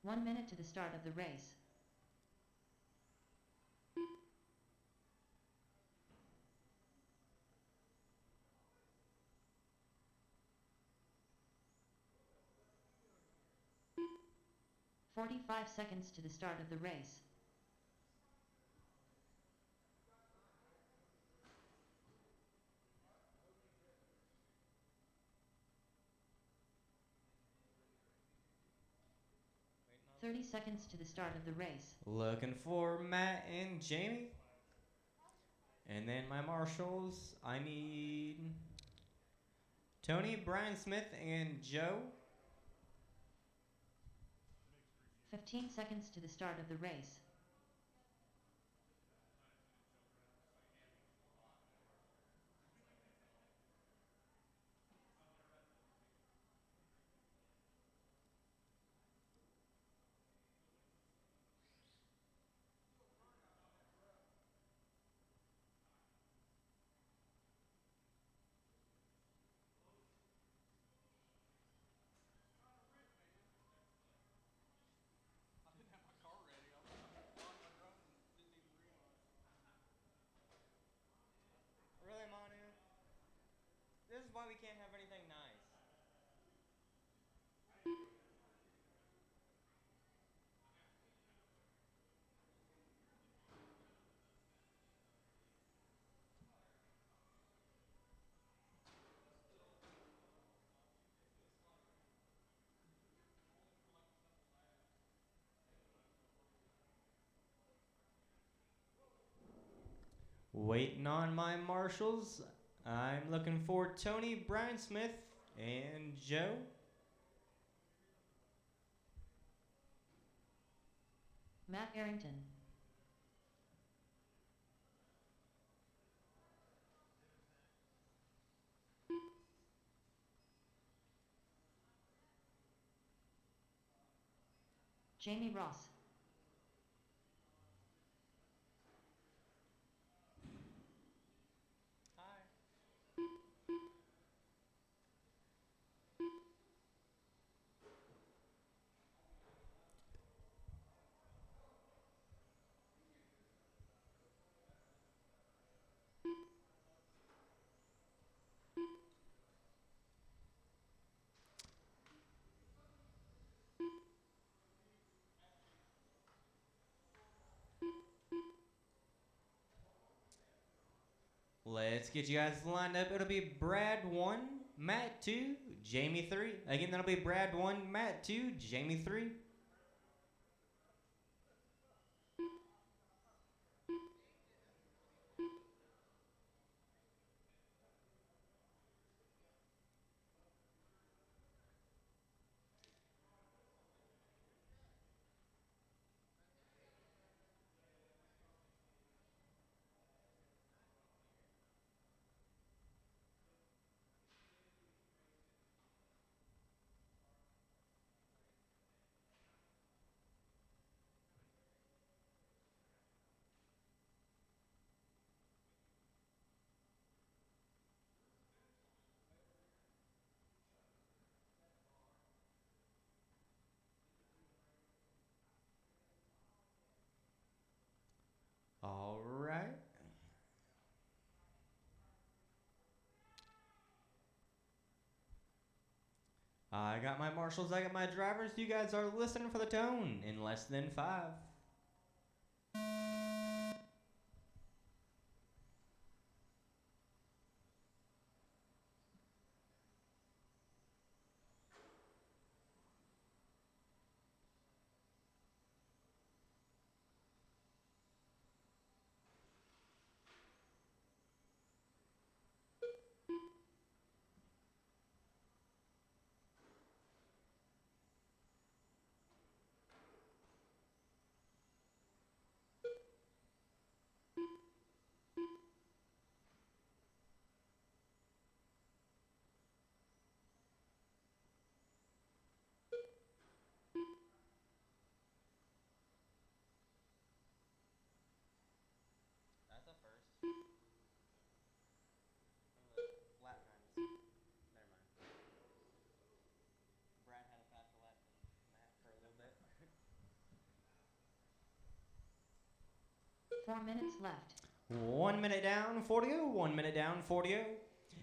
1 minute to the start of the race. "45 seconds to the start of the race. Waiting on 30 seconds to the start of the race. Looking for Matt and Jamie. And then my marshals, I need Tony, Brian Smith, and Joe. 15 seconds to the start of the race. I didn't have my car ready. I was on my drone and didn't even realize. Really, Manu? This is why we can't have anything nice. Waiting on my marshals. I'm looking for Tony, Brian Smith, and Joe. Matt Arrington. Jamie Ross. Hi. Let's get you guys lined up. It'll be Brad 1, Matt 2, Jamie 3. Again, that'll be Brad 1, Matt 2, Jamie 3. All right. I got my marshals, I got my drivers. You guys are listening for the tone in less than 5. 4 minutes left. 1 minute down, 40. 1 minute down, 40.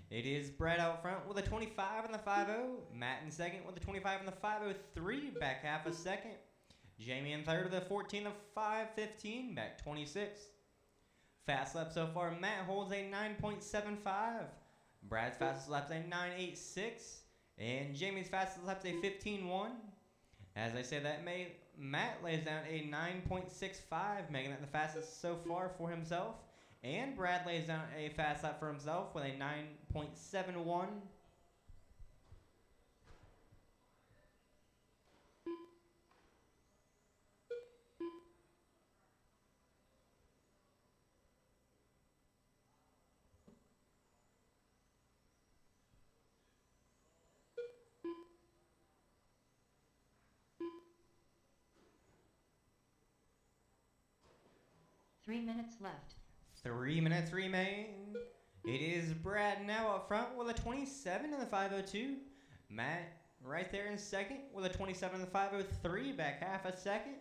It is Brad out front with a 25 and the 5-0. Matt in second with a 25 and the 503, back half a second. Jamie in third with a 14 and 515, back 26. Fast lap so far, Matt holds a 9.75. Brad's fastest lap's a 9.86. And Jamie's fastest lap's a 15.1. As I say that, Matt lays down a 9.65, making that the fastest so far for himself. And Brad lays down a fast lap for himself with a 9.71. Three minutes left. 3 minutes remain. It is Brad now up front with a 27 and the 502. Matt right there in second with a 27 and the 503, back half a second.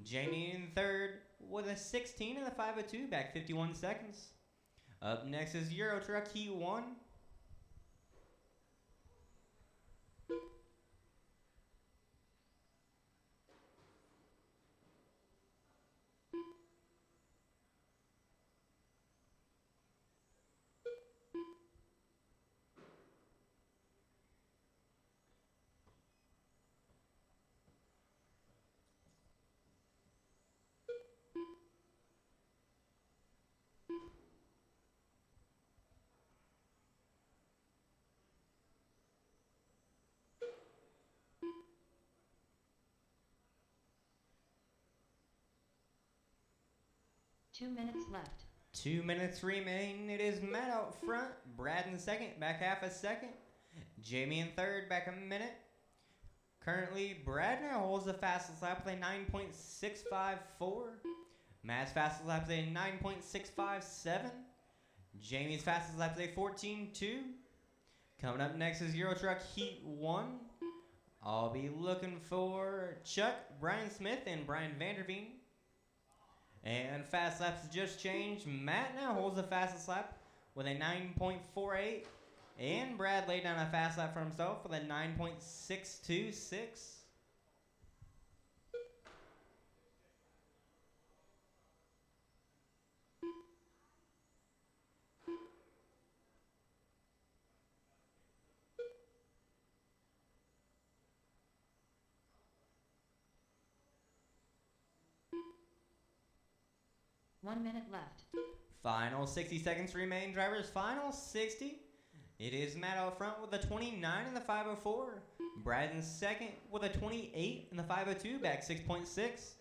Jamie in third with a 16 and the 502, back 51 seconds. Up next is Euro Truck Heat 1. Two minutes left. 2 minutes remain. It is Matt out front, Brad in second, back half a second. Jamie in third, back a minute. Currently, Brad now holds the fastest lap with a 9.654. Matt's fastest lap is a 9.657. Jamie's fastest lap is a 14.2. Coming up next is Euro Truck Heat 1. I'll be looking for Chuck, Brian Smith, and Brian Vanderveen. And fast laps just changed. Matt now holds the fastest lap with a 9.48. And Brad laid down a fast lap for himself with a 9.626. One minute left. Final 60 seconds remain. Drivers, final 60. It is Matt out front with a 29 and the 504. Brad in second with a 28 and the 502, back 6.6.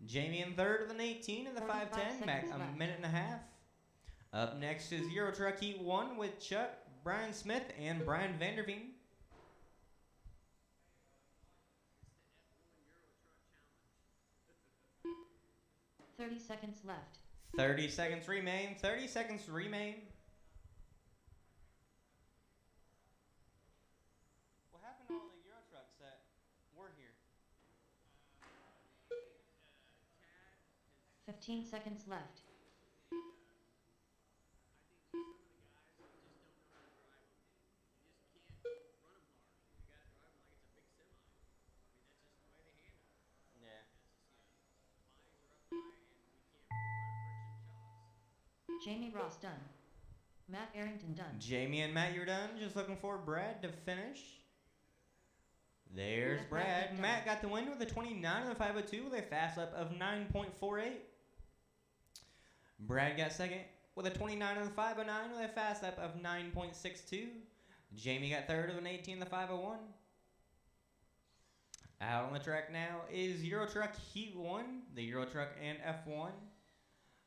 Jamie in third with an 18 and the 510, back a minute and a half. Up next is Euro Truck Heat 1 with Chuck, Brian Smith, and Brian Vanderveen. F 30 seconds left. 30 seconds remain. 30 seconds remain. What happened to all the Euro trucks that were here? 15 seconds left. Jamie Ross done. Matt Arrington done. Jamie and Matt, you're done. Just looking for Brad to finish. There's That's Brad. Brad Matt got the win with a 29 and a 502 with a fast lap of 9.48. Brad got second with a 29 and a 509 with a fast lap of 9.62. Jamie got third with an 18 and the 501. Out on the track now is Euro Truck Heat 1, the Euro Truck and F1.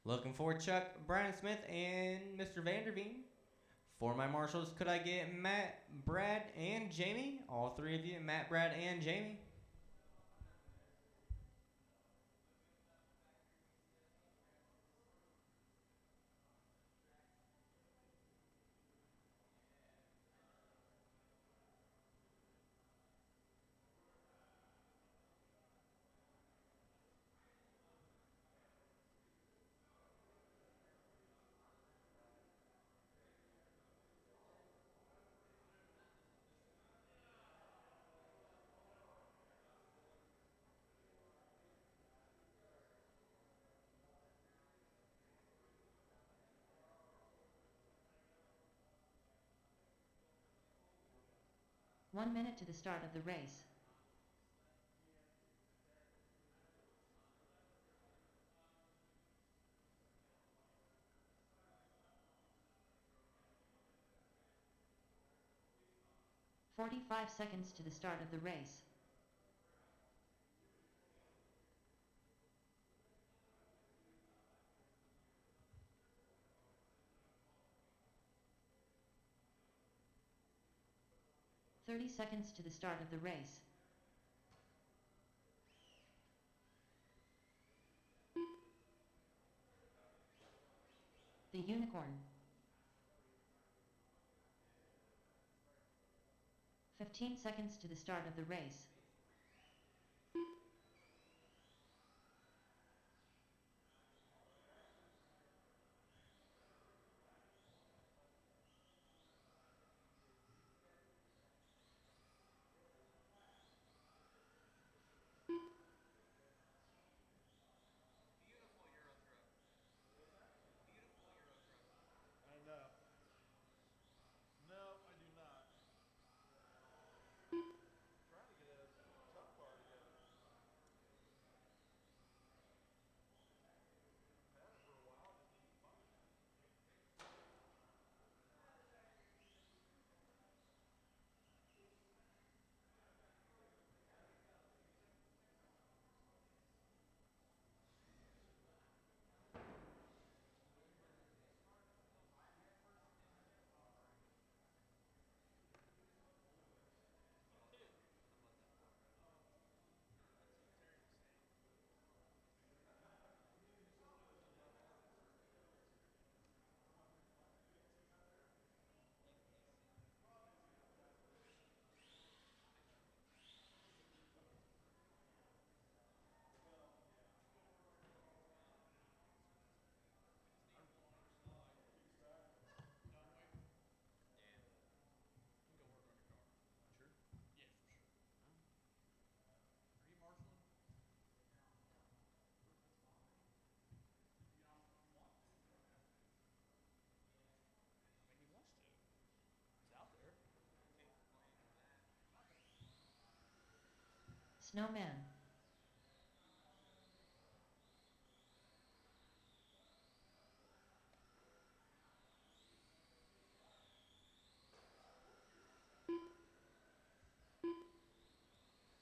Looking for Chuck, Brian Smith, and Mr. Vanderveen. For my marshals, could I get Matt, Brad, and Jamie? All three of you, Matt, Brad, and Jamie. 1 minute to the start of the race. "45 seconds to the start of the race. "30 seconds to the start of the race. The Unicorn. 15 seconds to the start of the race. Beautiful Euro truck. Beautiful Euro truck. I know. No, I do not. Trying to get a tough car together. Had it for a while, just didn't find it. You can go work on your car. Sure. Yeah, for sure. Are you marshaling? I mean, he wants to. He's out there. Snowman.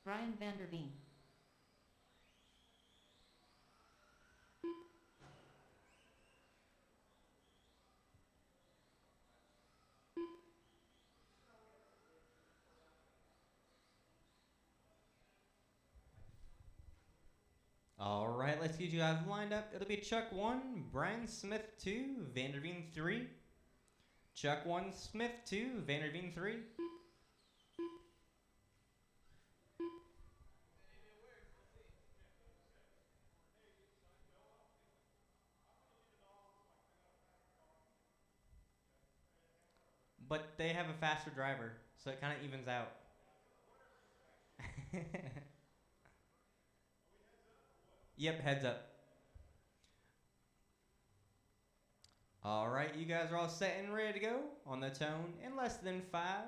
Brian van der Veen. All right, let's get you guys lined up. It'll be Chuck 1, Brian Smith 2, Vanderveen 3. Chuck 1, Smith 2, Vanderveen 3. But they have a faster driver, so it kind of evens out. Yep, heads up. All right, you guys are all set and ready to go on the tone in less than 5.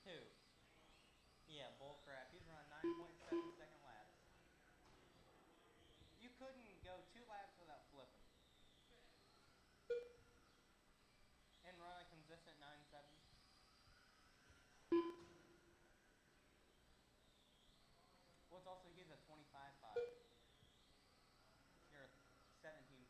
Who? Yeah, bull crap. He's run 9.7 second laps. You couldn't go 2 laps without flipping. And run a consistent 9.7. Well, it's also he's a 25.5. You're a 17.5.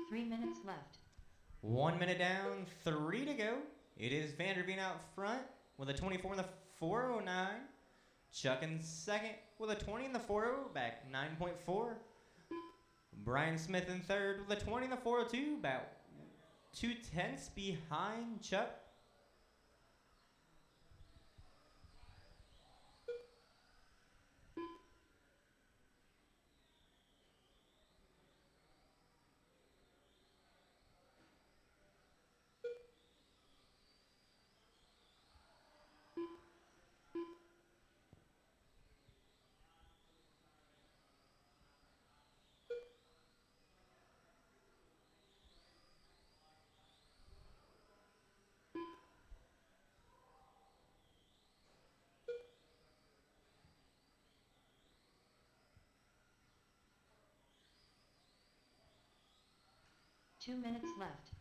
Three minutes left. 1 minute down, 3 to go. It is Vanderveen out front with a 24 in the 409. Chuck in second with a 20 in the 40, back 9.4. Brian Smith in third with a 20 in the 402, about 2/10 behind Chuck. Two minutes left.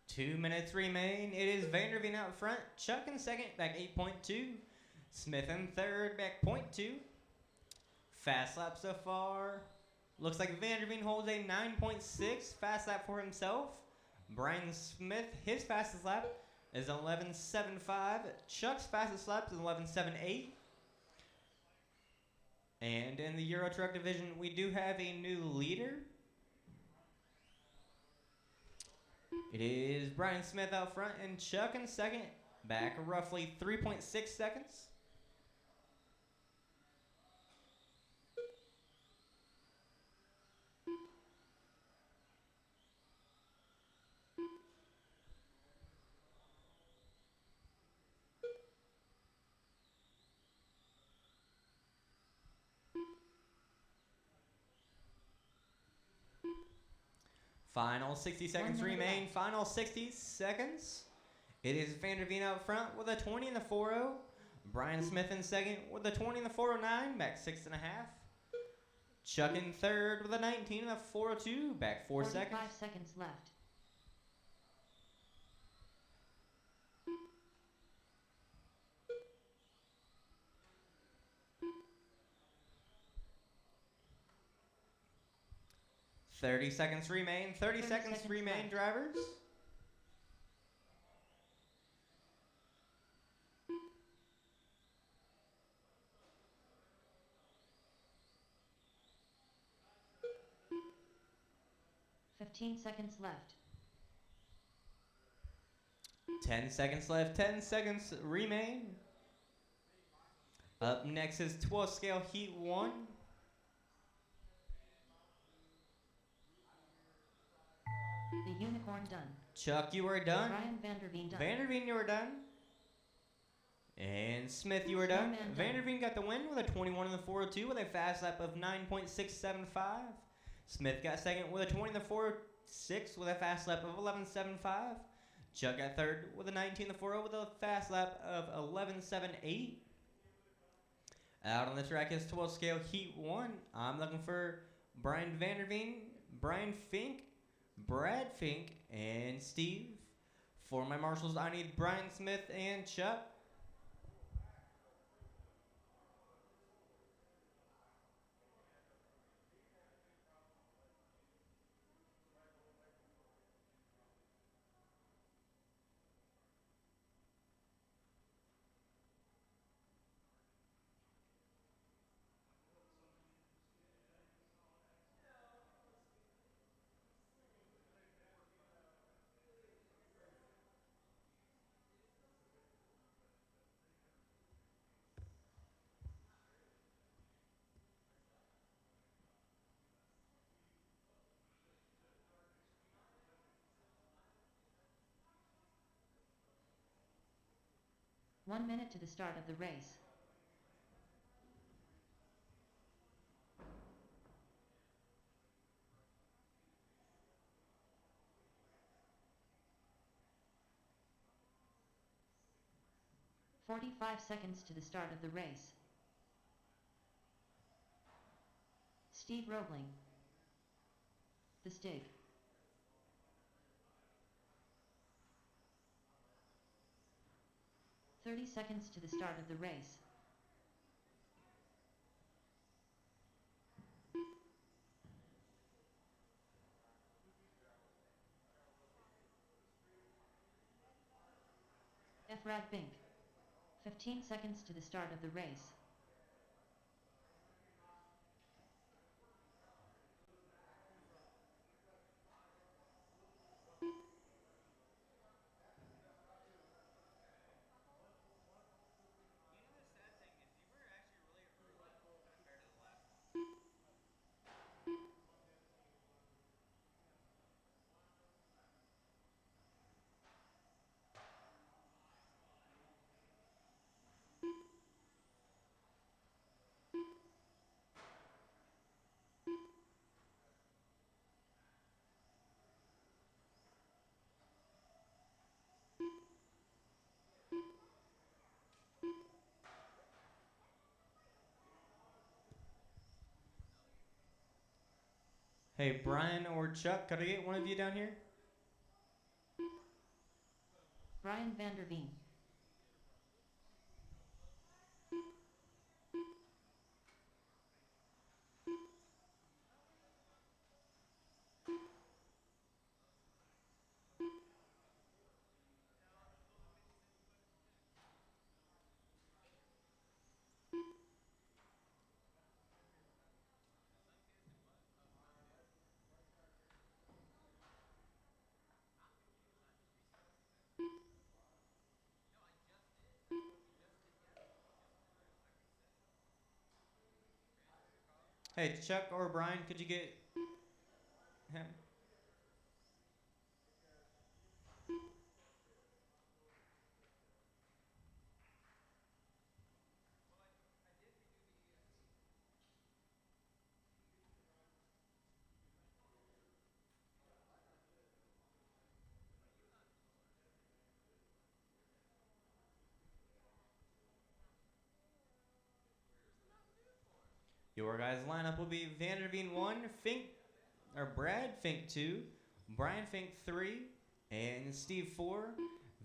2 minutes remain. It is Vanderveen out front. Chuck in second, back 8.2. Smith in third, back 0.2. Fast lap so far. Looks like Vanderveen holds a 9.6 fast lap for himself. Brian Smith, his fastest lap is 11.75. Chuck's fastest lap is 11.78. And in the Euro Truck division, we do have a new leader. It is Brian Smith out front and Chuck in second, back roughly 3.6 seconds. Final 60 seconds 1 minute remain. left. Final 60 seconds. It is Vanderveen out front with a 20 in the 4.0. Brian Smith in second with a 20 in the 4.09, back 6.5. Chuck in third with a 19 in the 4.02, back 4 45 seconds. seconds left. Thirty seconds remain. 30 seconds seconds remain, left. drivers. Fifteen seconds left. 10 seconds left. 10 seconds remain. Up next is 12 scale heat 1. The unicorn done. Chuck, you are done. Brian Vanderveen done. Vanderveen, you are done. And Smith, you are done. Snowman done. Vanderveen got the win with a 21 in the 402 with a fast lap of 9.675. Smith got second with a 20 in the 4.6 with a fast lap of 11.75. Chuck got third with a 19 in the 4.0 with a fast lap of 11.78. Out on the track is 12 scale heat 1. I'm looking for Brian Vanderveen, Brian Fink, Brad Fink, and Steve. For my marshals, I need Brian Smith and Chuck. One minute to the start of the race. "45 seconds to the start of the race. Steve Roebling. The Stig. "30 seconds to the start of the race. Efrad Bink. 15 seconds to the start of the race. Hey, Brian or Chuck, could I get one of you down here? Brian Vanderveen. Hey, Chuck or Brian, could you get him? Your guys' lineup will be Vanderveen 1, Fink, or Brad Fink 2, Brian Fink 3, and Steve 4.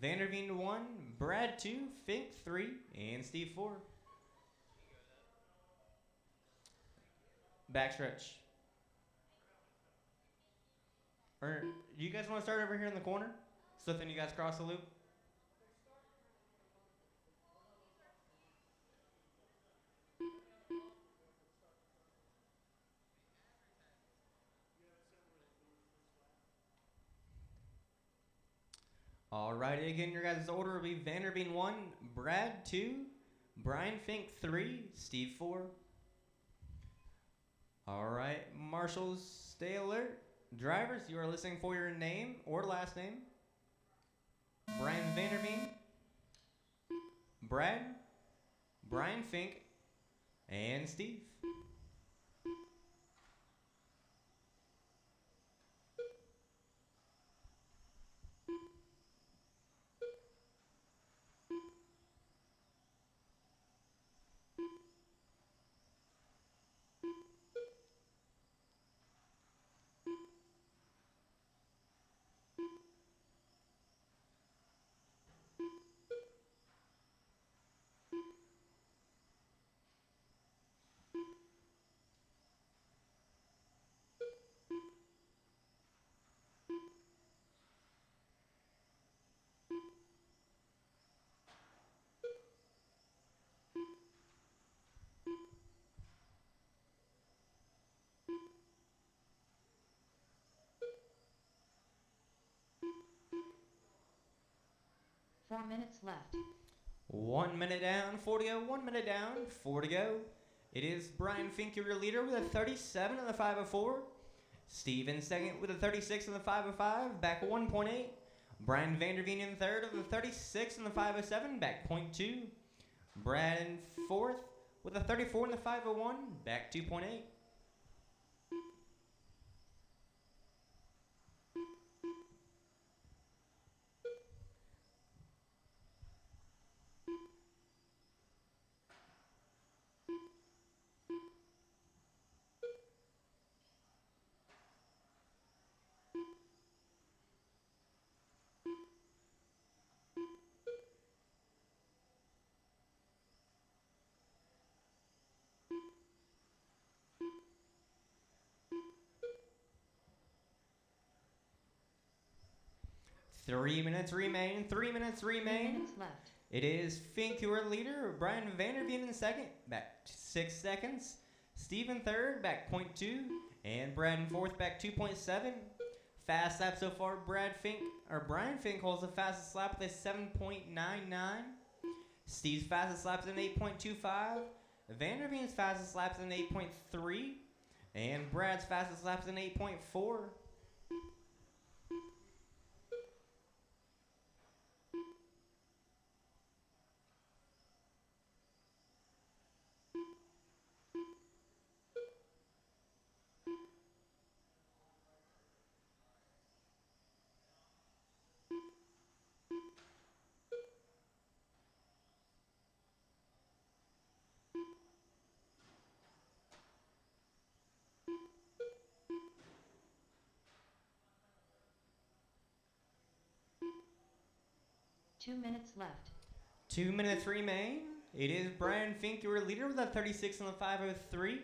Vanderveen 1, Brad 2, Fink 3, and Steve 4. Backstretch. Or do you guys want to start over here in the corner? So then you guys cross the loop? Alrighty, again, your guys' order will be Vanderveen 1, Brad 2, Brian Fink 3, Steve 4. Alright, marshals, stay alert. Drivers, you are listening for your name or last name. Brian Vanderveen, Brad, Brian Fink, and Steve. Four minutes left. 1 minute down, 4 to go. 1 minute down, 4 to go. It is Brian Fink, your leader, with a 37 in the 504. Steve in second with a 36 in the 505, back 1.8. Brian Vanderveen in third with a 36 in the 507, back 0.2. Brad in fourth with a 34 in the 501, back 2.8. Three minutes remain. 3 minutes 3 remain. minutes left. It is Fink, your leader. Brian Vanderveen in second, back 6 seconds. Steve in third, back 0.2. And Brad in fourth, back 2.7. Fast lap so far, Brian Fink holds the fastest lap with a 7.99. Steve's fastest lap is an 8.25. Vanderveen's fastest lap is an 8.3. And Brad's fastest lap is an 8.4. 2 minutes left. 2 minutes remain. It is Brian Fink, your leader, with a 36 on the 503.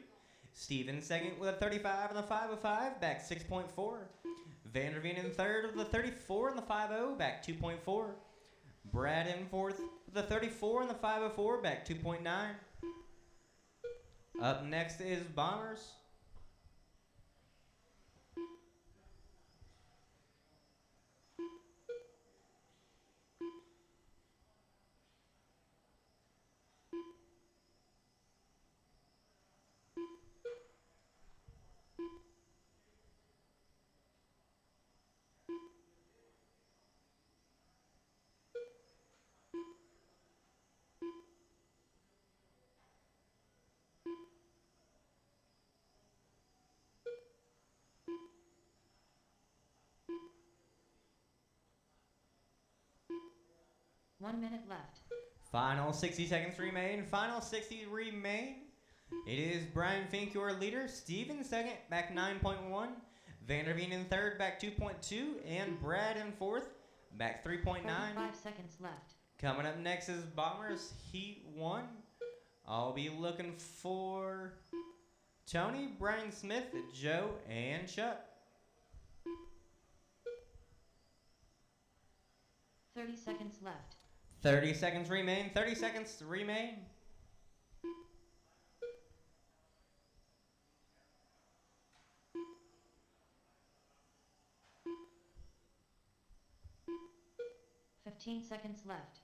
Steven second with a 35 on the 505, back 6.4. Vanderveen in third with a 34 on the 50, back 2.4. Brad in fourth with a 34 on the 504, back 2.9. Up next is Bombers. One minute left. Final 60 seconds remain. Final 60 remain. It is Brian Fink, your leader. Steven second, back 9.1. Vanderveen in third, back 2.2. And Brad in fourth, back 3.9. 45 seconds left. Coming up next is Bombers Heat 1. I'll be looking for Tony, Brian Smith, Joe, and Chuck. 30 seconds left. 30 seconds remain. 30 seconds remain. Fifteen seconds left.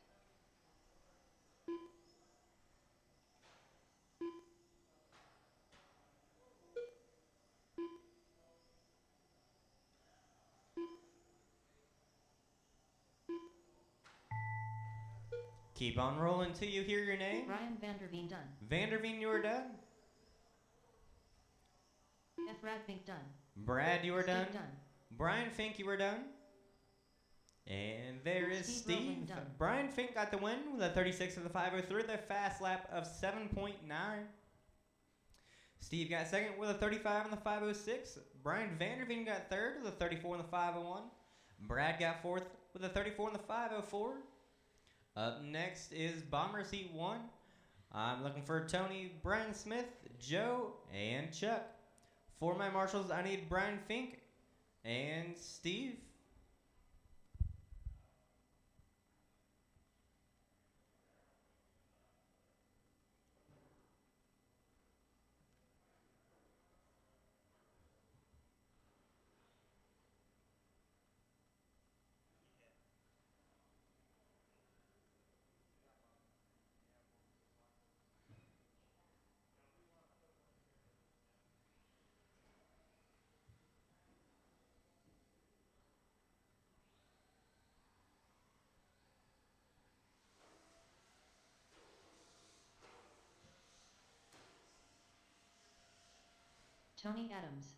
Keep on rolling till you hear your name. Brian Vanderveen done. Vanderveen, you are done. F. Radvink done. Brad, you are Steve done. done. Brian Fink, you are done. And there is Steve Rowling Steve. done. Brian Fink got the win with a 36 of the 503, the fast lap of 7.9. Steve got second with a 35 on the 506. Brian Vanderveen got third with a 34 on the 501. Brad got fourth with a 34 on the 504. Up next is Bombers Heat 1. I'm looking for Tony, Brian Smith, Joe, and Chuck. For my marshals, I need Brian Fink and Steve. Tony Adams.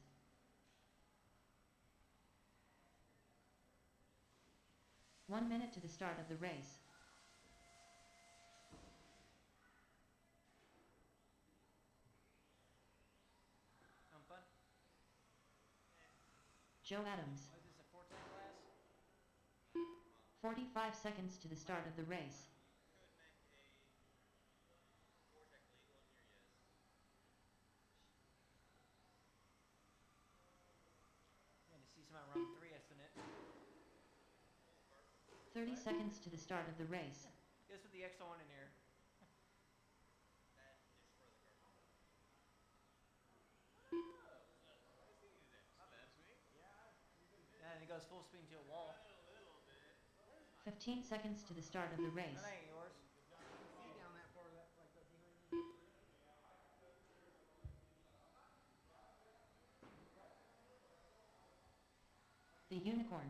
One minute to the start of the race. Sound fun? Joe Adams. What is this, a 14 class? 45 seconds to the start of the race. Yeah, to see somebody run 3 estimate. 30 seconds to the start of the race. Guess with the extra one in here. Yeah, and it goes full speed into a wall. 15 seconds to the start of the race. That ain't yours. The Unicorn.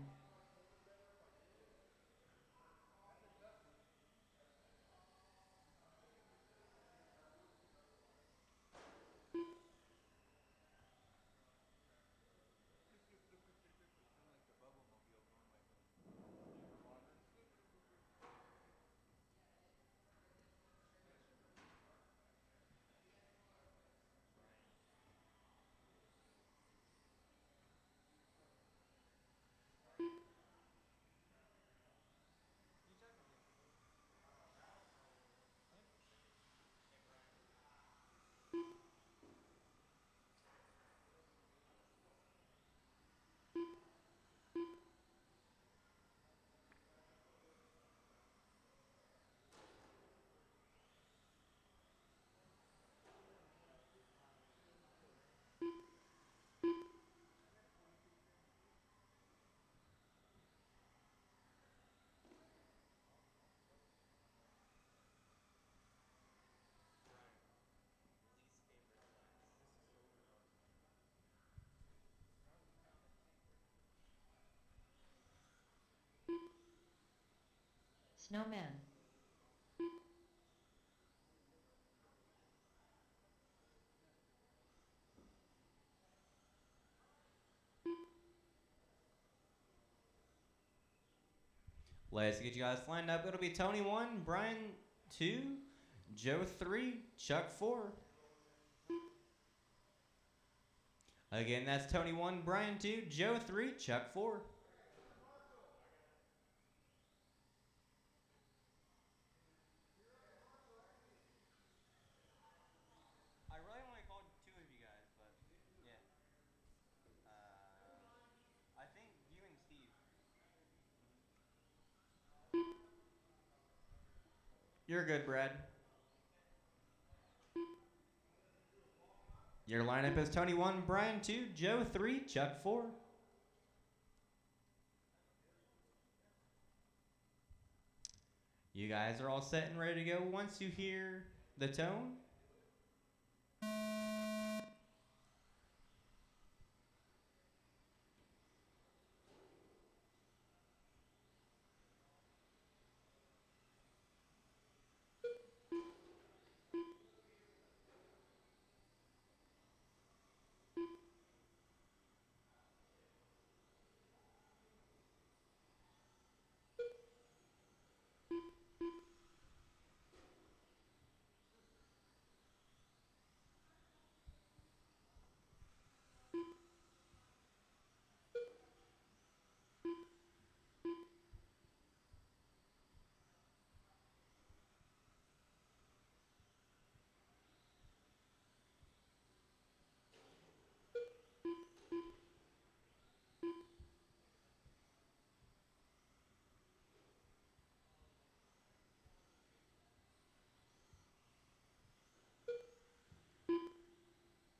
Snowman. Let's get you guys lined up. It'll be Tony 1, Brian 2, Joe 3, Chuck 4. Again, that's Tony 1, Brian 2, Joe 3, Chuck 4. I really only called 2 of you guys, but yeah. I think you and Steve. You're good, Brad. Your lineup is Tony 1, Brian 2, Joe 3, Chuck 4. You guys are all set and ready to go once you hear the tone.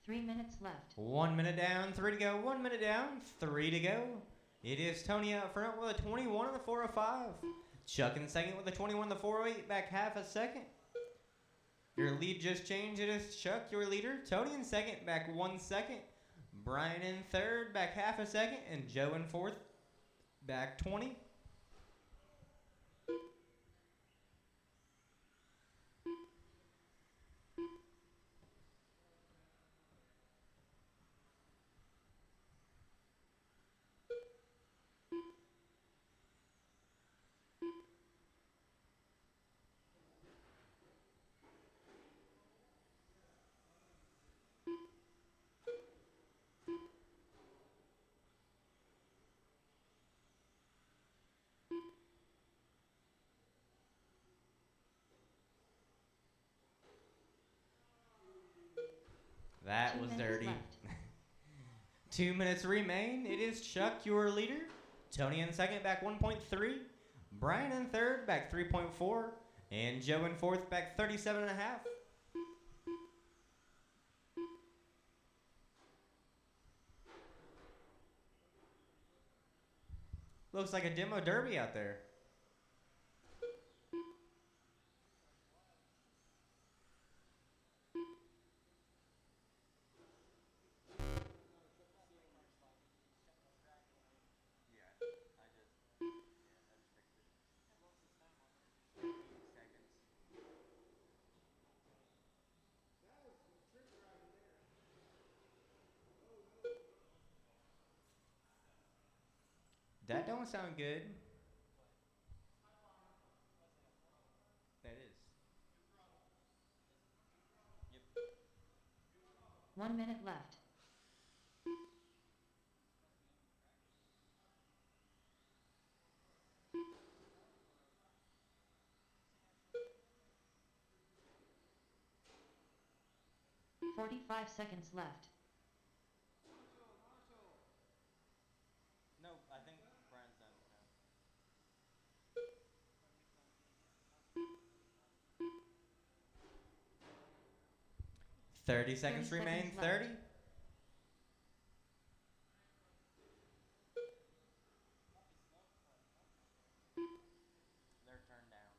Three minutes left. 1 minute down, 3 to go. 1 minute down, 3 to go. It is Tony up front with a 21 and the 405. Chuck in second with a 21 and the 408, back half a second. Your lead just changed. It is Chuck, your leader. Tony in second, back 1 second. Brian in third, back half a second. And Joe in fourth, back 20. That 2 was minutes dirty. left. 2 minutes remain. It is Chuck, your leader. Tony in second, back 1.3. Brian in third, back 3.4. And Joe in fourth, back 37 and a half. Looks like a demo derby out there. That don't sound good. That is. 1 minute left. Yep. 45 seconds left. No, I think Brian's done now. 30 seconds 30 remain. seconds left. 30. They're turned down.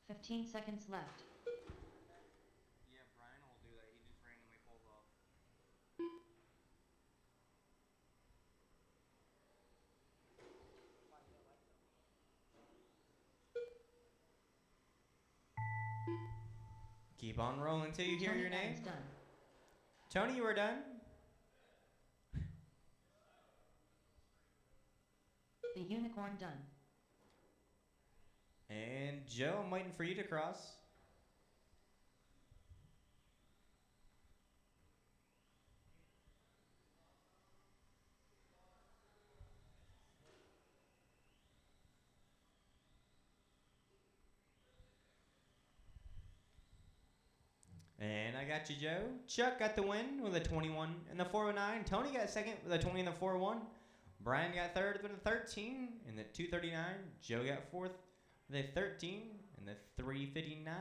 15 seconds left. Yeah, Brian will do that. He just randomly pulls off. keep on rolling till you hear Tony your name. Adams done. Tony, you are done. The unicorn done. And Joe, I'm waiting for you to cross. And I got you, Joe. Chuck got the win with a 21 and the 409. Tony got second with a 20 and the 401. Brian got third with a 13 and the 239. Joe got fourth with a 13 and the 359.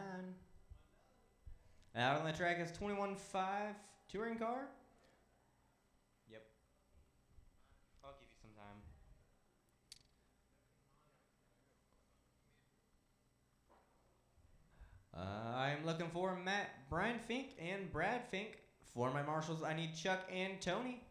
Out on the track is 21.5 touring car. Yep. I'll give you some time. I'm looking for Matt, Brian Fink, and Brad Fink. For my marshals, I need Chuck and Tony.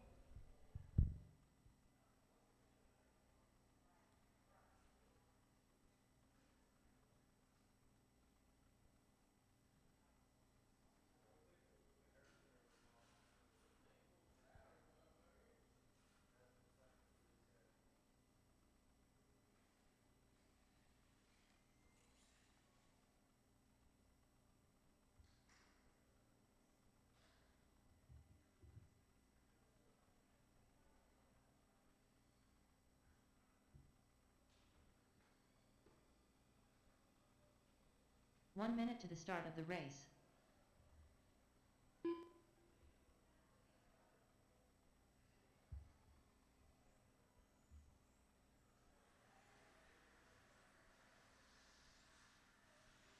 One minute to the start of the race.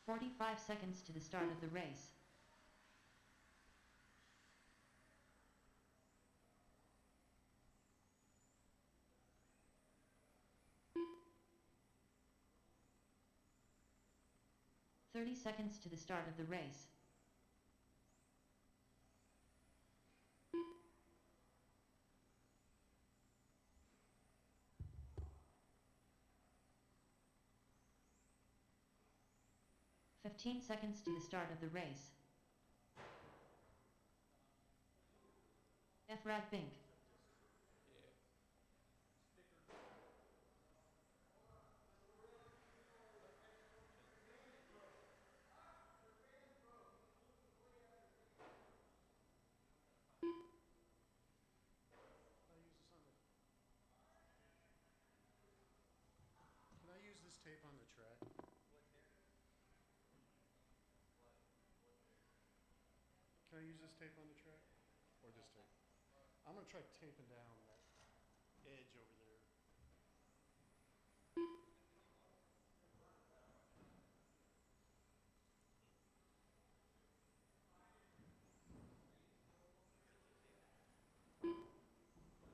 "45 seconds to the start of the race. "30 seconds to the start of the race. "15 seconds to the start of the race. Efrad Bink. Can I use this tape on the track? Can I use this tape on the track? Or this tape? I'm going to try taping down that edge over there.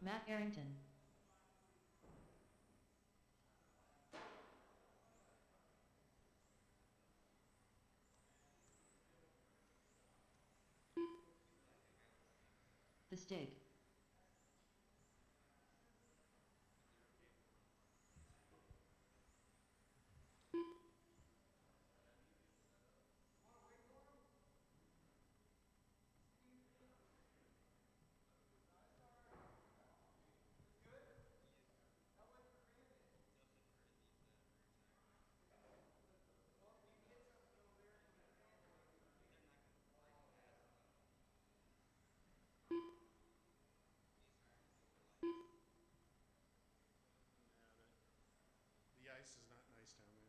Matt Arrington. The Stig. The ice is not nice down there.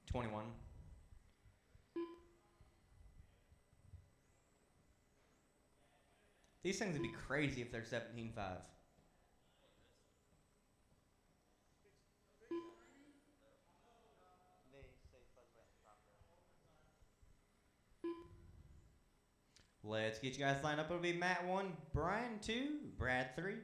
"21. These things would be crazy if they're 17.5. Let's get you guys lined up. It'll be Matt 1, Brian 2, Brad 3.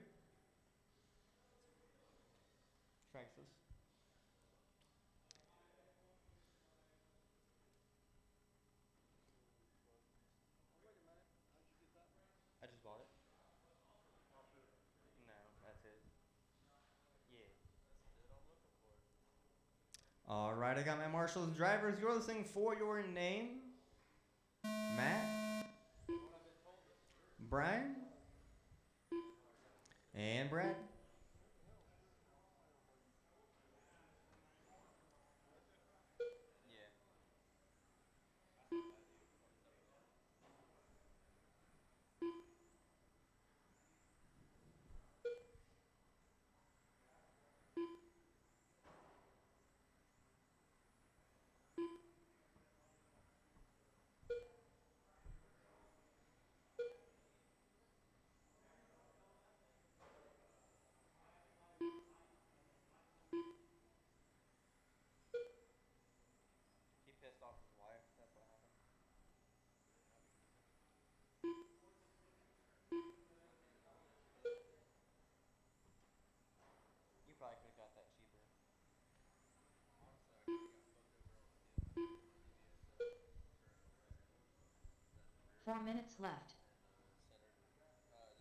All right, I got my Marshall's drivers. You're listening for your name. Matt. Brian. And Brad. He pissed off his wife. That's what happened. You probably could have got that cheaper. 4 minutes left. The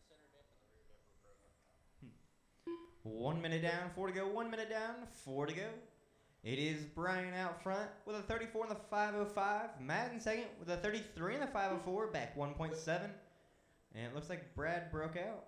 center diff and the rear diff were broken. 1 minute down, 4 to go. 1 minute down, 4 to go. It is Brian out front with a 34 in the 505. Matt in second with a 33 in the 504. Back 1.7. And it looks like Brad broke out.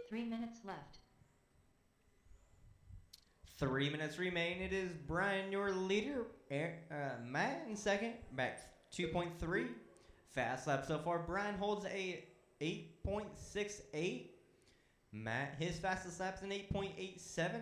Three minutes left. 3 minutes remain. It is Brian, your leader. Matt in second, back 2.3. Fast lap so far. Brian holds a 8.68. Matt, his fastest lap's an 8.87.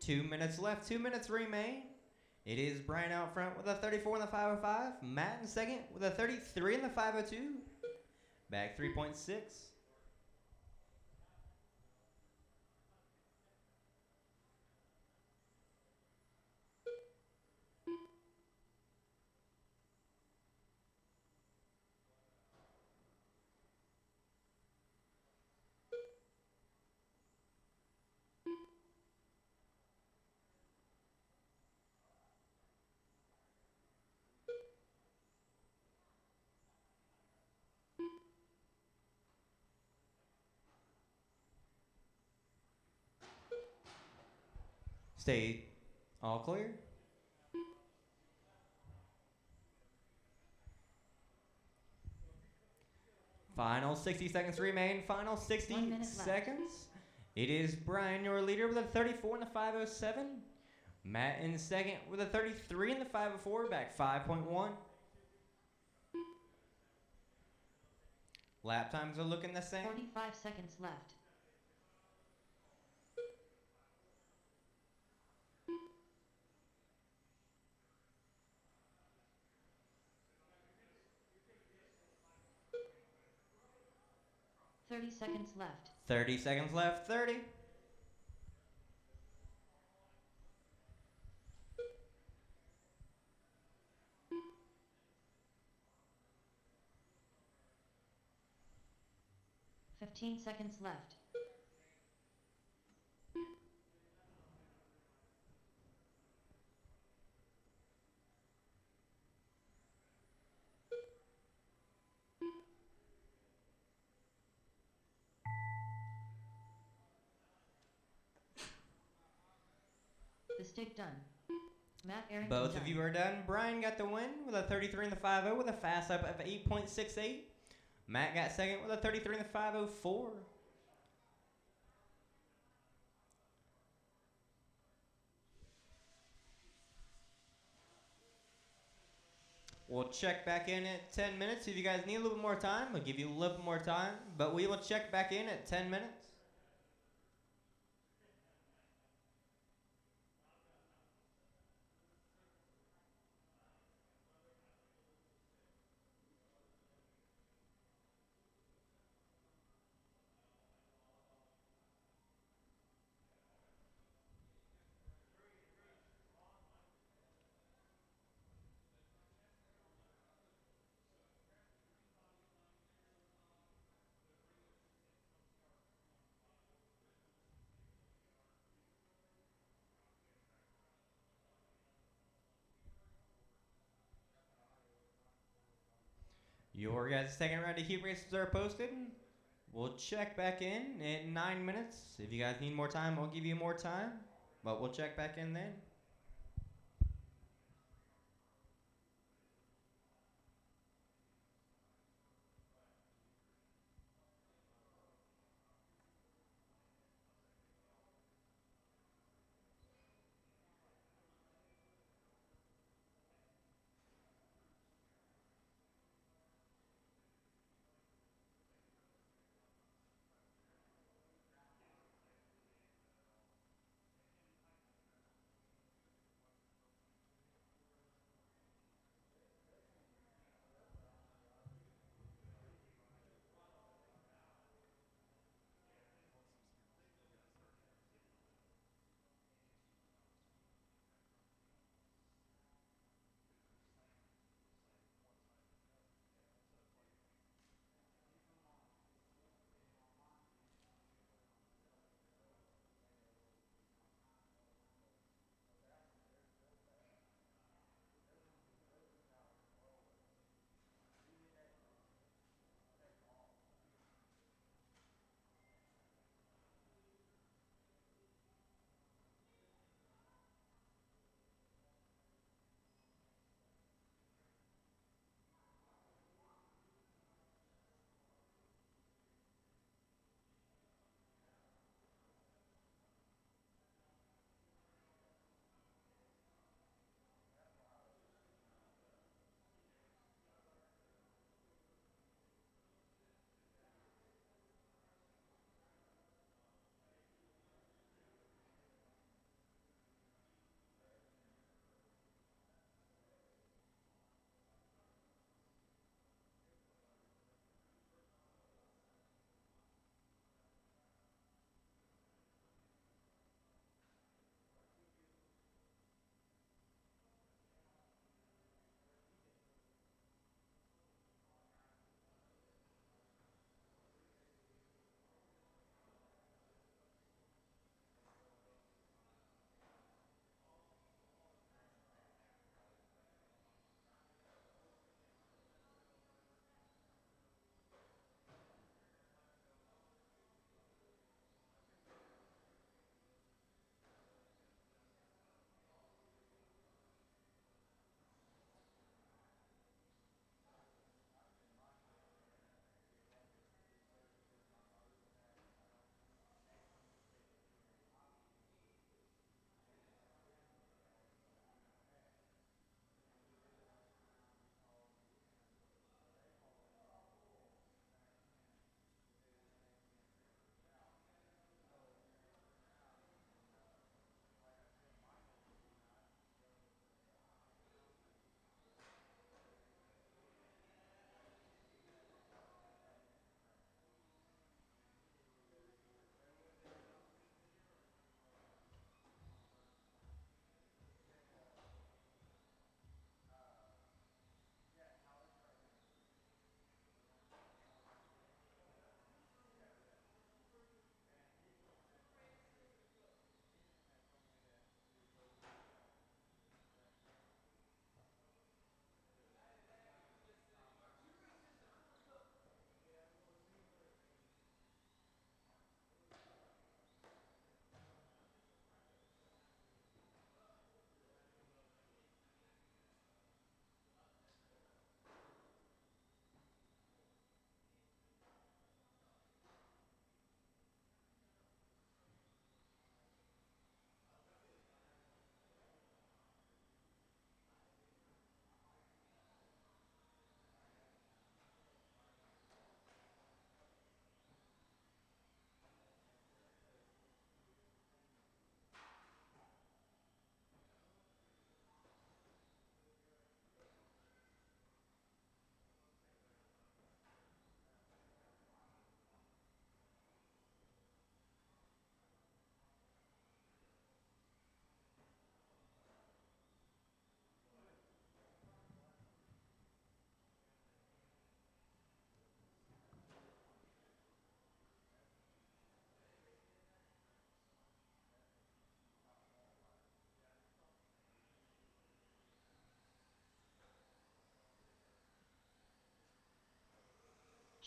Two minutes left. 2 minutes remain. It is Brian out front with a 34 in the 505. Matt in second with a 33 in the 502. Back 3.6. Stay all clear. Final 60 seconds remain. Final 60 1 minute left. seconds. It is Brian, your leader, with a 34 in the 507. Matt in second with a 33 in the 504. Back 5.1. Lap times are looking the same. 45 seconds left. Seconds left. 30 seconds left. 30. Fifteen seconds left. The stick done. Matt Arrington Both done. of you are done. Brian got the win with a 33 in the 5.0 with a fast lap of 8.68. Matt got second with a 33 in the 5.04. We'll check back in at 10 minutes. If you guys need a little bit more time, we'll give you a little bit more time. But we will check back in at 10 minutes. Your guys' second round of heat races are posted. We'll check back in 9 minutes. If you guys need more time, I'll give you more time. But we'll check back in then.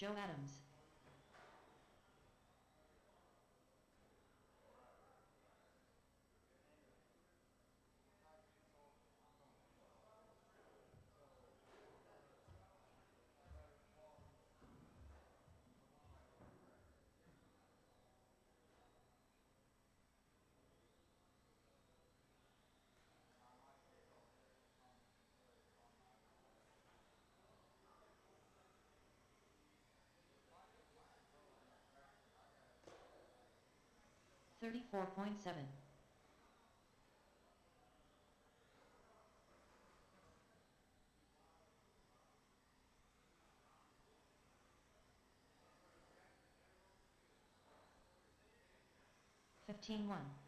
Joe Adams. $34.7. $15.1.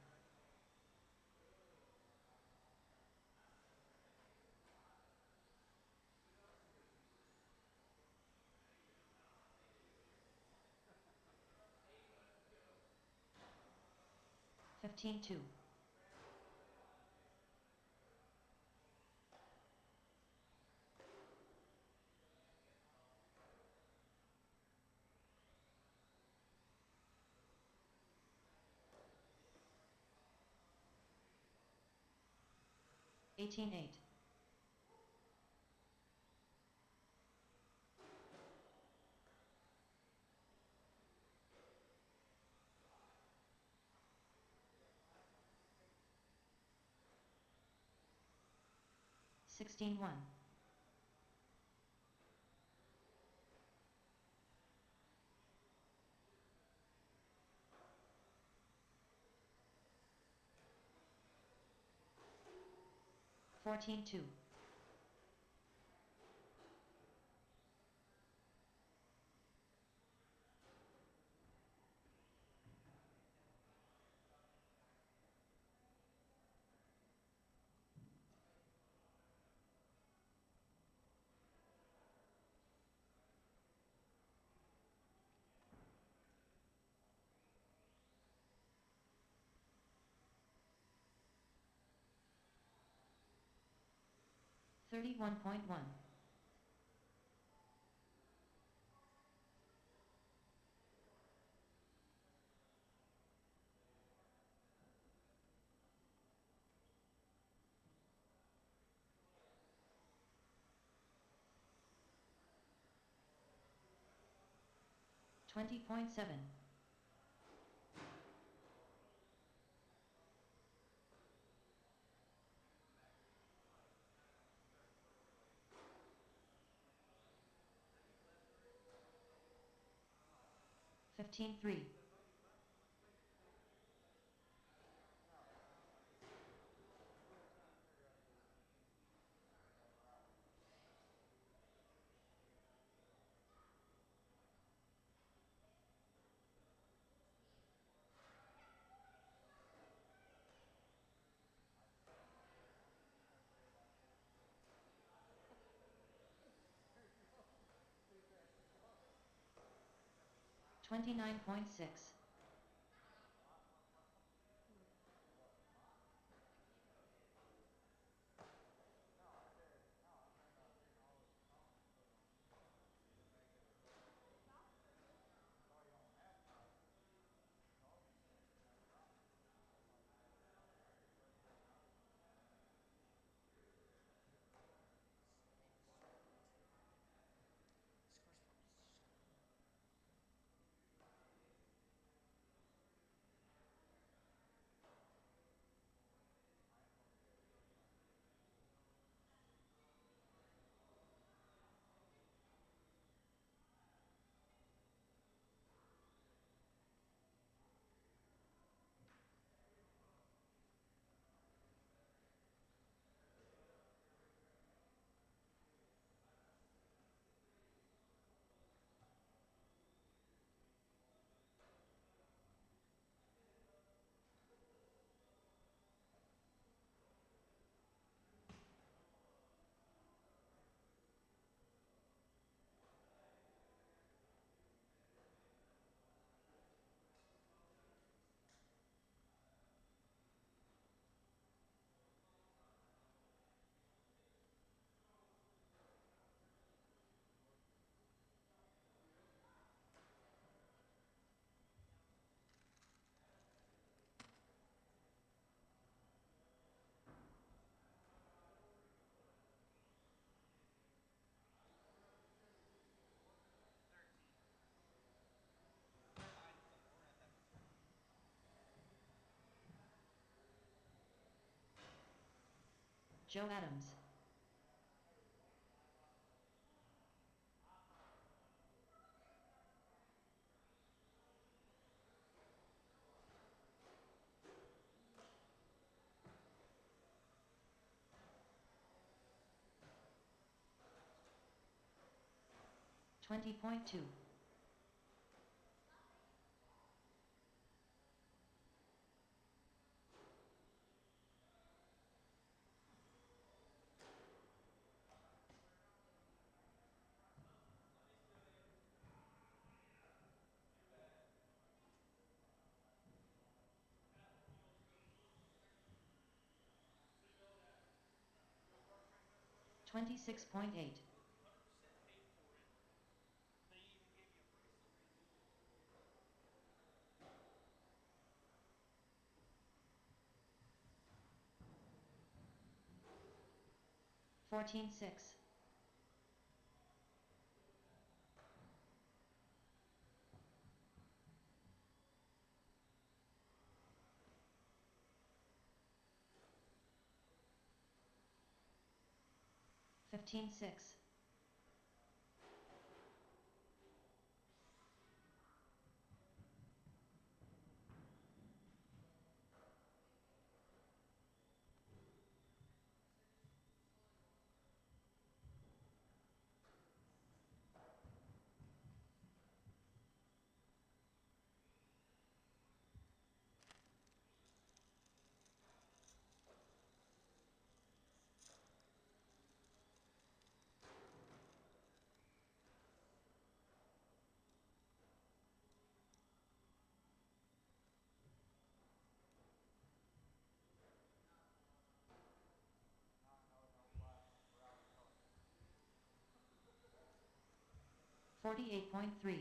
$15.2. $18.8. $16.1. $14.2. $31.1. $20.7. $15.3. $29.6. Joe Adams. $20.2. $26.8. $14.6. $15.6. $48.3.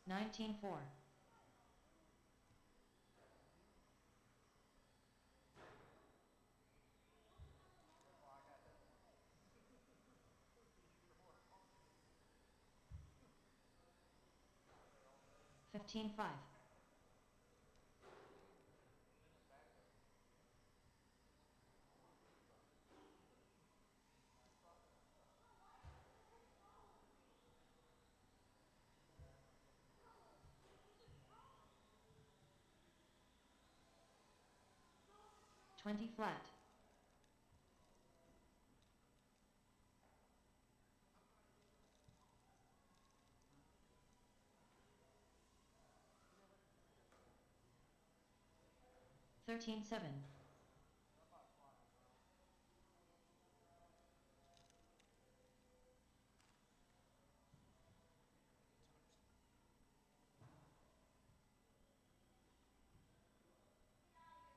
$19.4. $15.5. $20 flat. $13.7.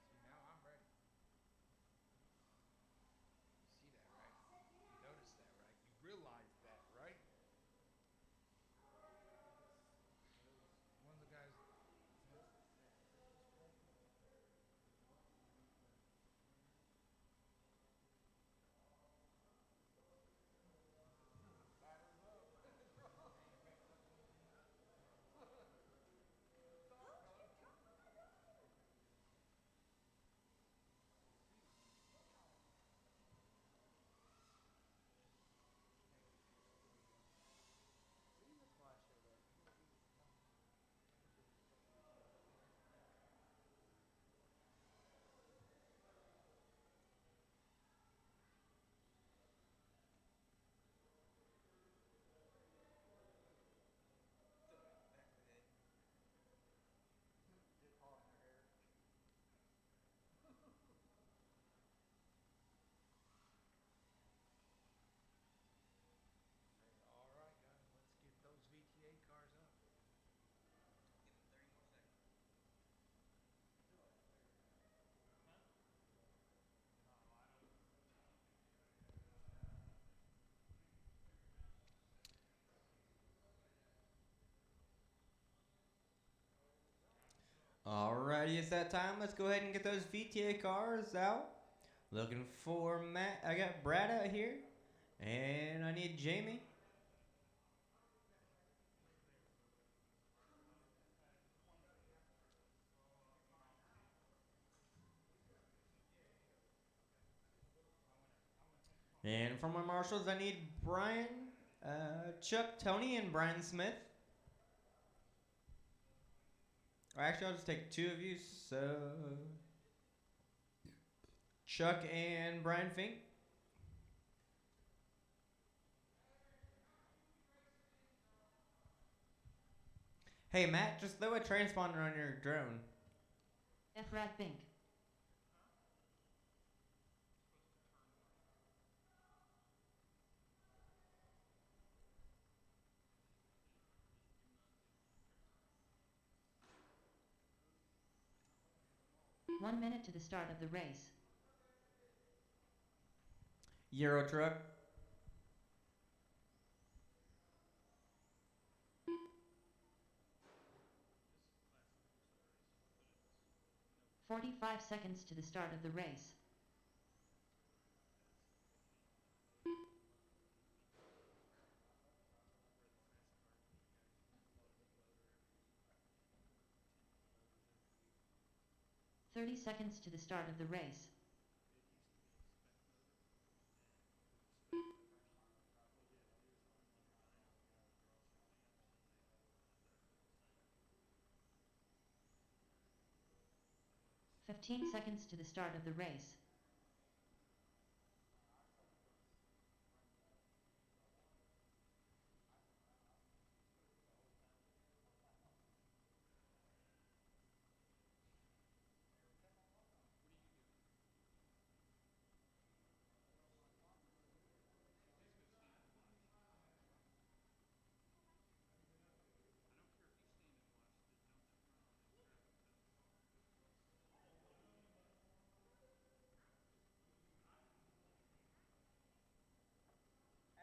See, now I'm ready. You see that, right? You notice that, right? You realize that, right? One of the guys. Alrighty, it's that time. Let's go ahead and get those VTA cars out. Looking for Matt. I got Brad out here. And I need Jamie. And for my marshals, I need Brian, Chuck, Tony, and Brian Smith. Or actually, I'll just take two of you. So, Chuck and Brian Fink. Hey, Matt, just throw a transponder on your drone. F. Brad Fink. One minute to the start of the race. Euro truck. "45 seconds to the start of the race. "30 seconds to the start of the race. "15 seconds to the start of the race.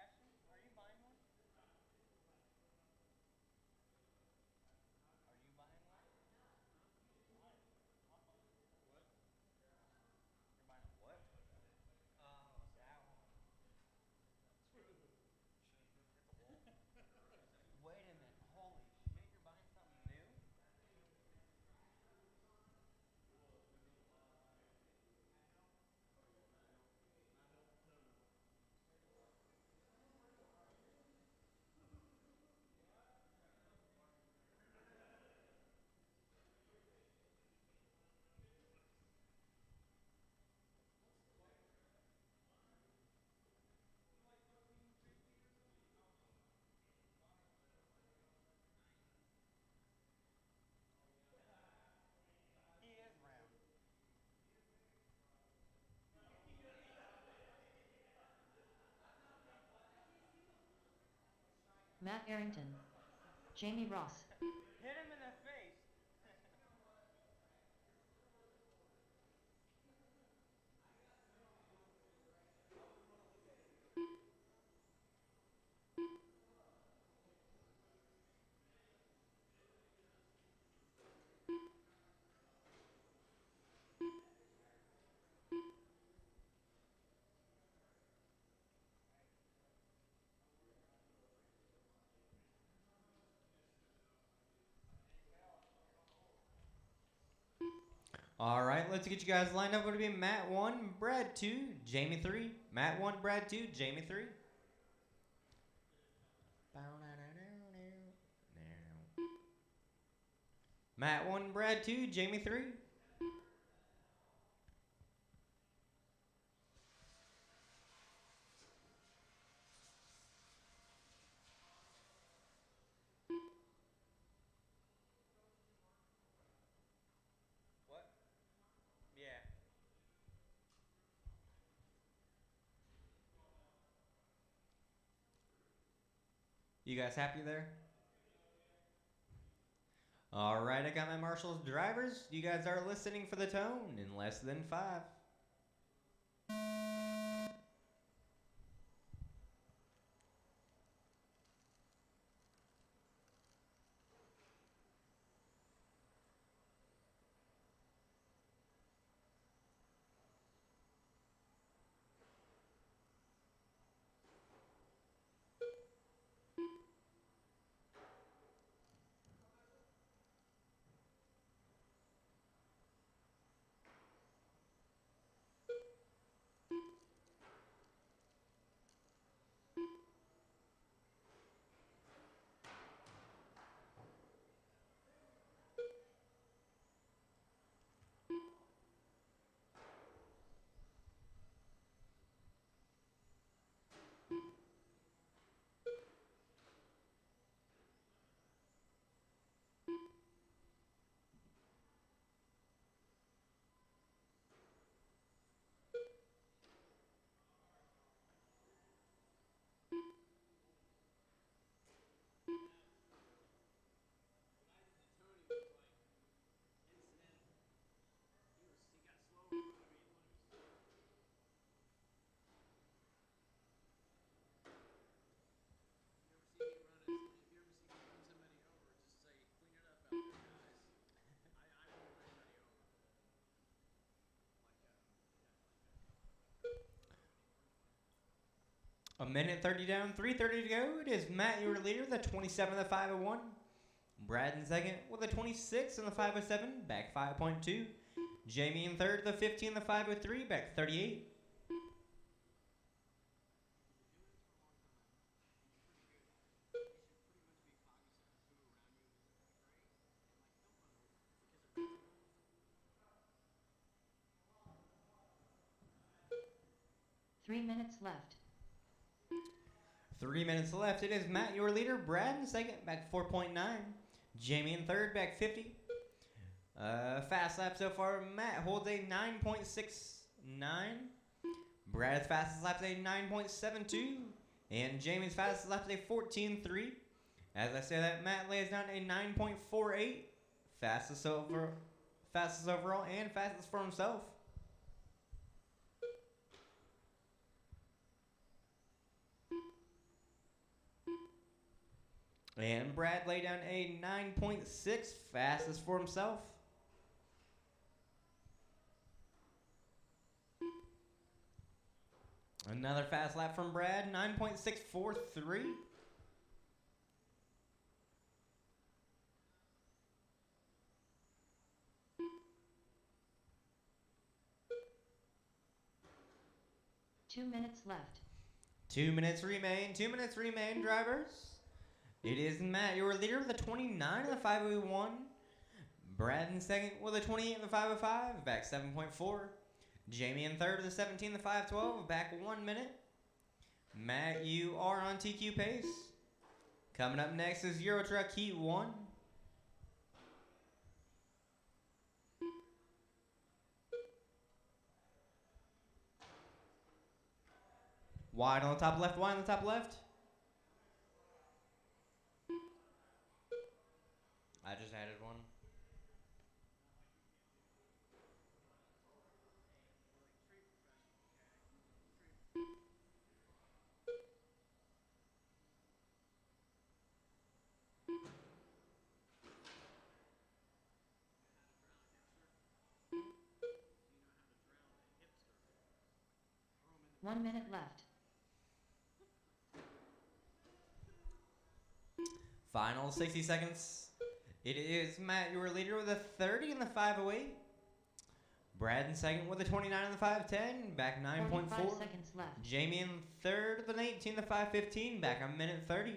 Ashton, are you buying one? Are you buying one? You're buying a what? Oh, that one. It's a wolf? Wait a minute. Holy shit, you're buying something new? He is round. Matt Arrington. Jamie Ross. Hit him in the face. All right, let's get you guys lined up. Going to be Matt 1, Brad 2, Jamie 3. Matt 1, Brad 2, Jamie 3. Matt 1, Brad 2, Jamie 3. What? Yeah. You guys happy there? All right, I got my marshals drivers. You guys are listening for the tone in less than 5. A minute 30 down, 3:30 to go. It is Matt, your leader, the 27 and the 501. Brad in second with a 26 and the 507, back 5.2. Jamie in third, the 15 and the 503, back 38. Three minutes left. 3 minutes left. It is Matt, your leader. Brad in second, back 4.9. Jamie in third, back 50. Fast lap so far. Matt holds a 9.69. Brad's fastest lap is a 9.72. And Jamie's fastest lap is a 14.3. As I say that, Matt lays down a 9.48. Fastest overall and fastest for himself. And Brad laid down a 9.6, fastest for himself. Another fast lap from Brad, 9.643. Two minutes left. 2 minutes remain. 2 minutes remain, drivers. It is Matt, your leader, with a 29 and the 501. Brad in second with a 28 and the 505, back 7.4. Jamie in third with a 17 and the 512, back 1 minute. Matt, you are on TQ pace. Coming up next is Euro Truck Heat 1. Wide on the top left, wide on the top left. I just added one. One minute left. Final 60 seconds. It is Matt, your leader, with a 30 and the 508. Brad in second with a 29 and the 510, back 9.4. 45 seconds left. Jamie in third with an 18 and the 515, back a minute 30.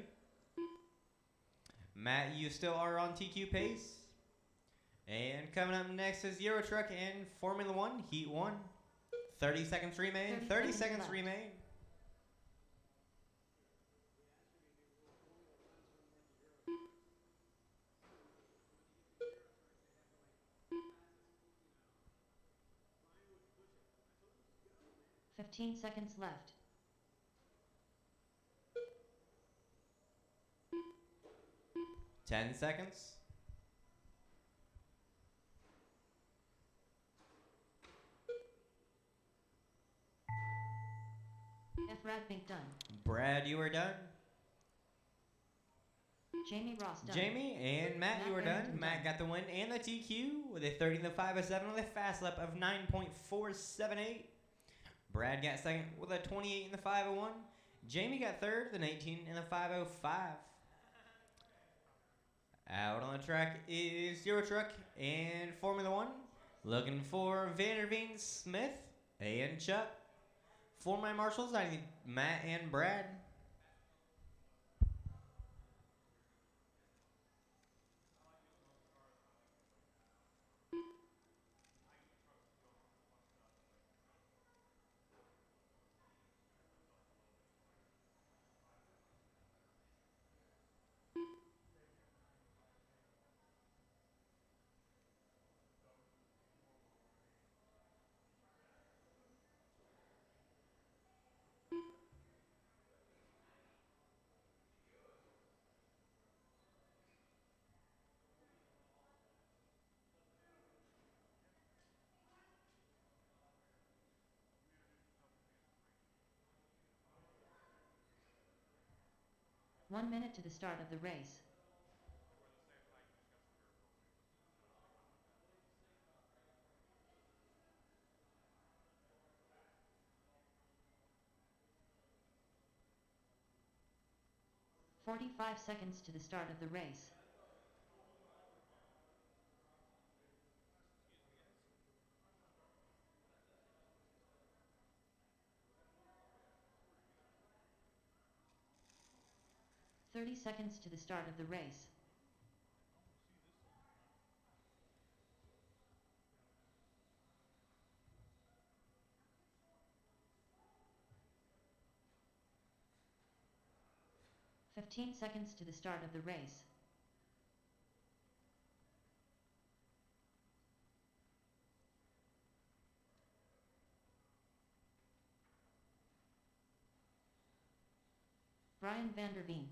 Matt, you still are on TQ pace. And coming up next is Euro Truck and Formula One Heat 1. 30 seconds remain. 30 seconds left. remain. Fifteen seconds left. Ten seconds. F. Radbink done. Brad, you are done. Jamie Ross done. Jamie and Matt, you are Matt done. Barrington Matt done. got the win and the TQ with a 30 and the 507 with a fast lap of 9.478. Brad got second with a 28 in the 501. Jamie got third with an 18 in the 505. Out on the track is Euro Truck and Formula One. Looking for Vanderveen, Smith, and Chuck. For my marshals, I need Matt and Brad. One minute to the start of the race. 45 seconds to the start of the race. Thirty seconds to the start of the race. 15 seconds to the start of the race. Brian van der Veen.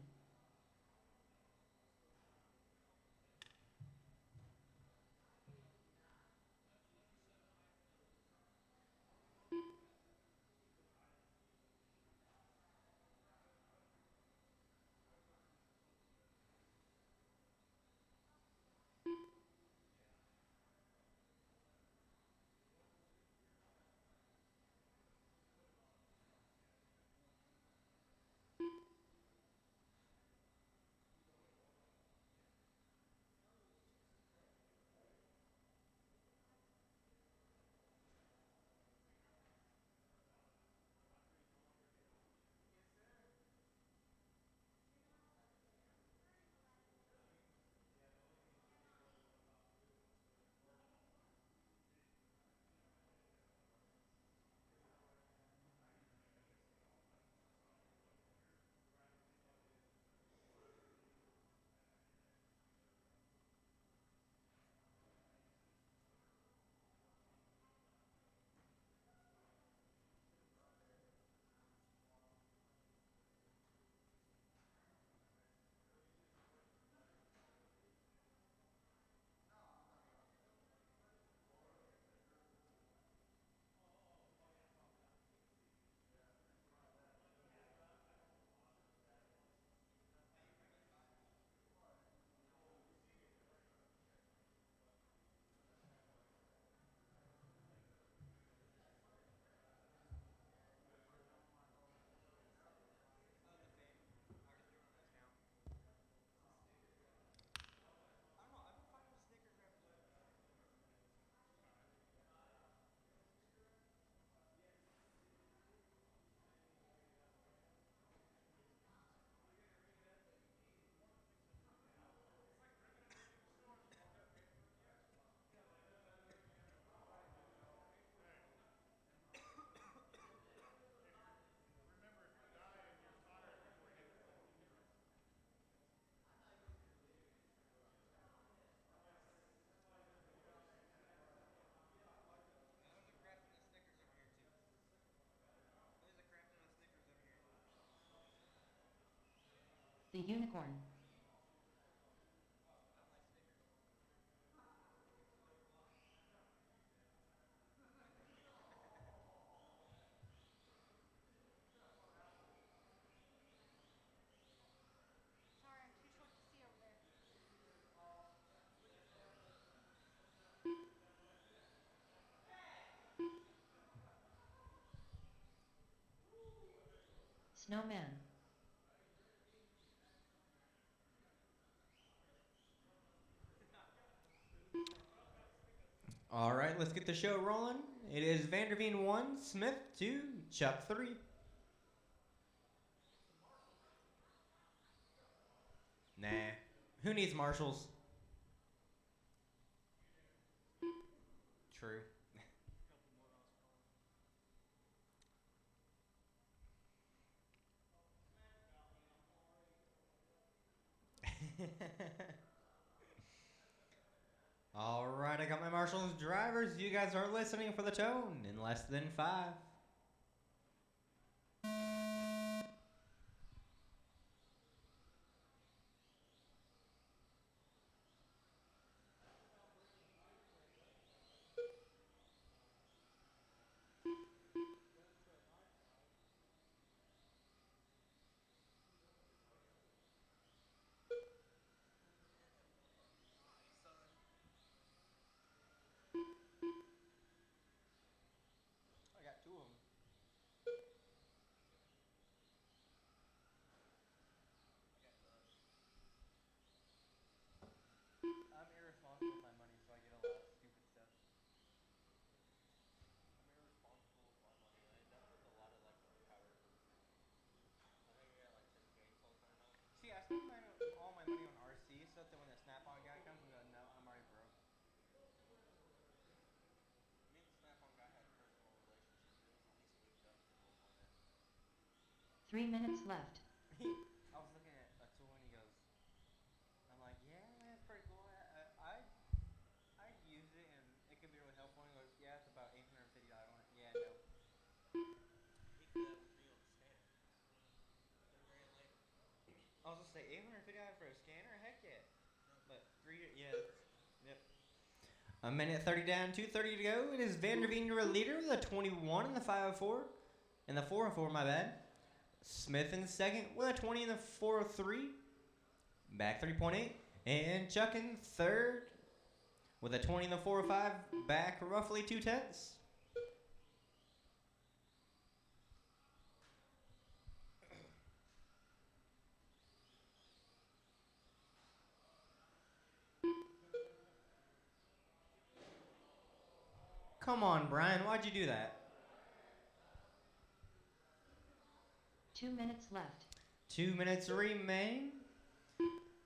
The Unicorn. Sorry, I'm too short to see over there. Snowman. All right, let's get the show rolling. It is van der Veen 1, Smith 2, Chuck 3. Nah. Who needs marshals? True. All right, I got my marshals drivers. You guys are listening for the tone in less than 5. I got 2 of them. 3 minutes left. I was looking at a tool and he goes, I'm like, yeah, man, it's pretty cool. I use it and it can be really helpful. And he goes, yeah, it's about $850. I went, yeah, no. I was gonna say $850 for a scanner? Heck yeah. But yeah. Yep. A minute 30 down, 2:30 to go. It is Vanderveen, your leader, with a 21 in the 504. In the 404, my bad. Smith in second with a 20 in the 403. Back 3.8. And Chuck in third with a 20 in the 405. Back roughly 2/10. Come on, Brian. Why'd you do that? 2 minutes left. 2 minutes remain.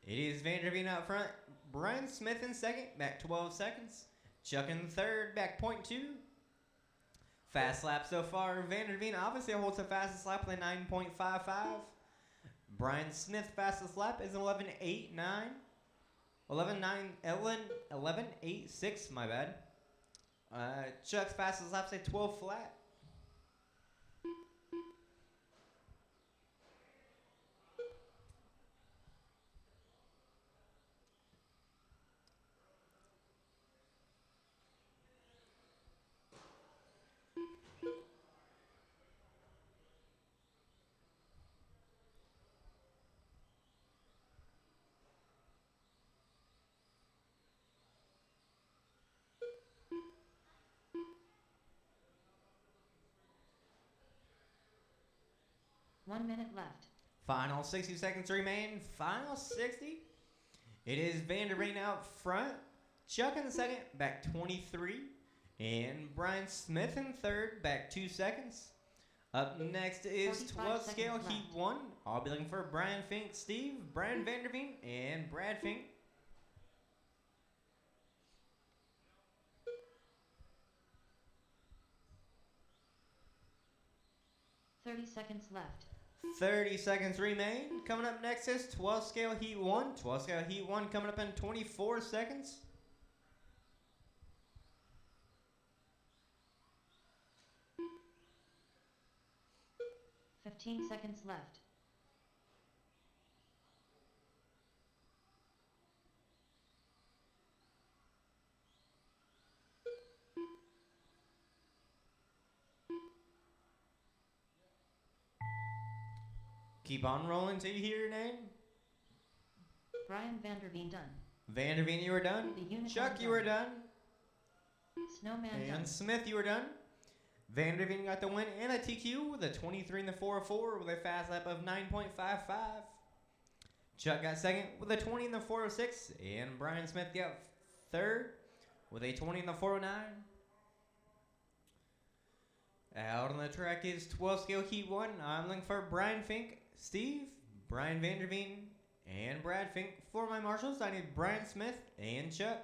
It is Vanderveen out front. Brian Smith in second, back 12 seconds. Chuck in third, back 0.2. Fast lap so far. Vanderveen obviously holds the fastest lap with a 9.55. Brian Smith fastest lap is 11.89. 11.86, my bad. Chuck's fastest lap's a 12 flat. One minute left. Final 60 seconds remain. Final 60. It is Vanderveen out front. Chuck in second, back 23. And Brian Smith in third, back 2 seconds. Up next is 45 12 scale seconds heat left. 1. I'll be looking for Brian Fink, Steve, Brian Vanderveen, and Brad Fink. Thirty seconds left. 30 seconds remain. Coming up next is 12 scale heat 1. 12 scale heat 1 coming up in 24 seconds. 15 seconds left. Keep on rolling till you hear your name. Brian Vanderveen done. Vanderveen, you were done. The unicorn Chuck, you were done. Snowman And done. Smith, you were done. Vanderveen got the win and a TQ with a 23 in the 404 with a fast lap of 9.55. Chuck got second with a 20 in the 406. And Brian Smith got third with a 20 in the 409. Out on the track is 12 scale heat 1. I'm looking for Brian Fink, Steve, Brian Vanderveen, and Brad Fink. For my marshals, I need Brian Smith and Chuck.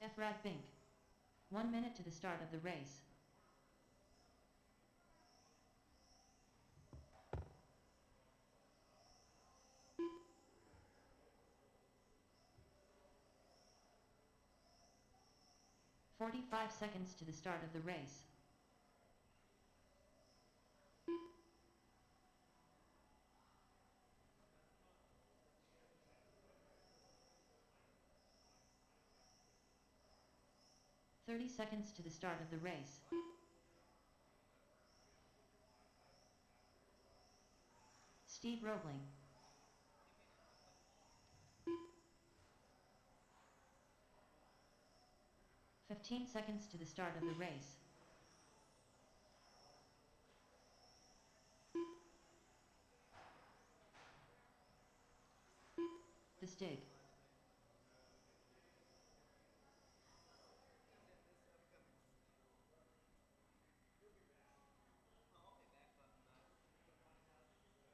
Efrad Fink. 1 minute to the start of the race. "45 seconds to the start of the race. "30 seconds to the start of the race. Steve Roebling. "15 seconds to the start of the race. The Stig.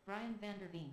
Brian van der Veen.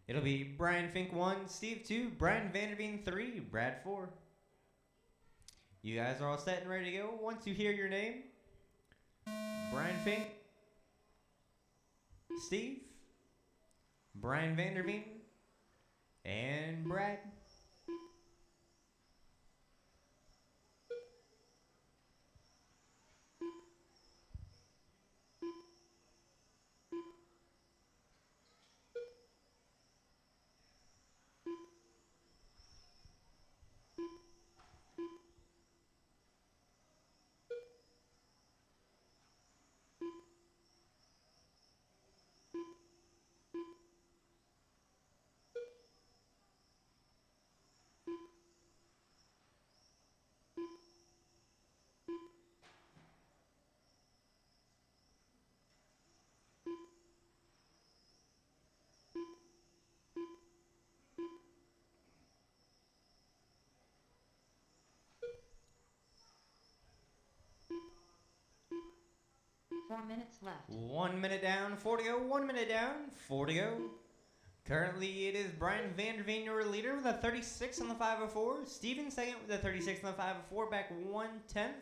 It'll be Brian Fink 1, Steve 2, Brian Vanderveen 3, Brad 4. You guys are all set and ready to go. Once you hear your name, Brian Fink, Steve, Brian Vanderveen, and Brad. Four minutes left. 1 minute down, 4 to go. 1 minute down, 4 to go. Currently, it is Brian Vanderveen, your leader, with a 36 on the 504. Steven second with a 36 on the 504, back 1/10.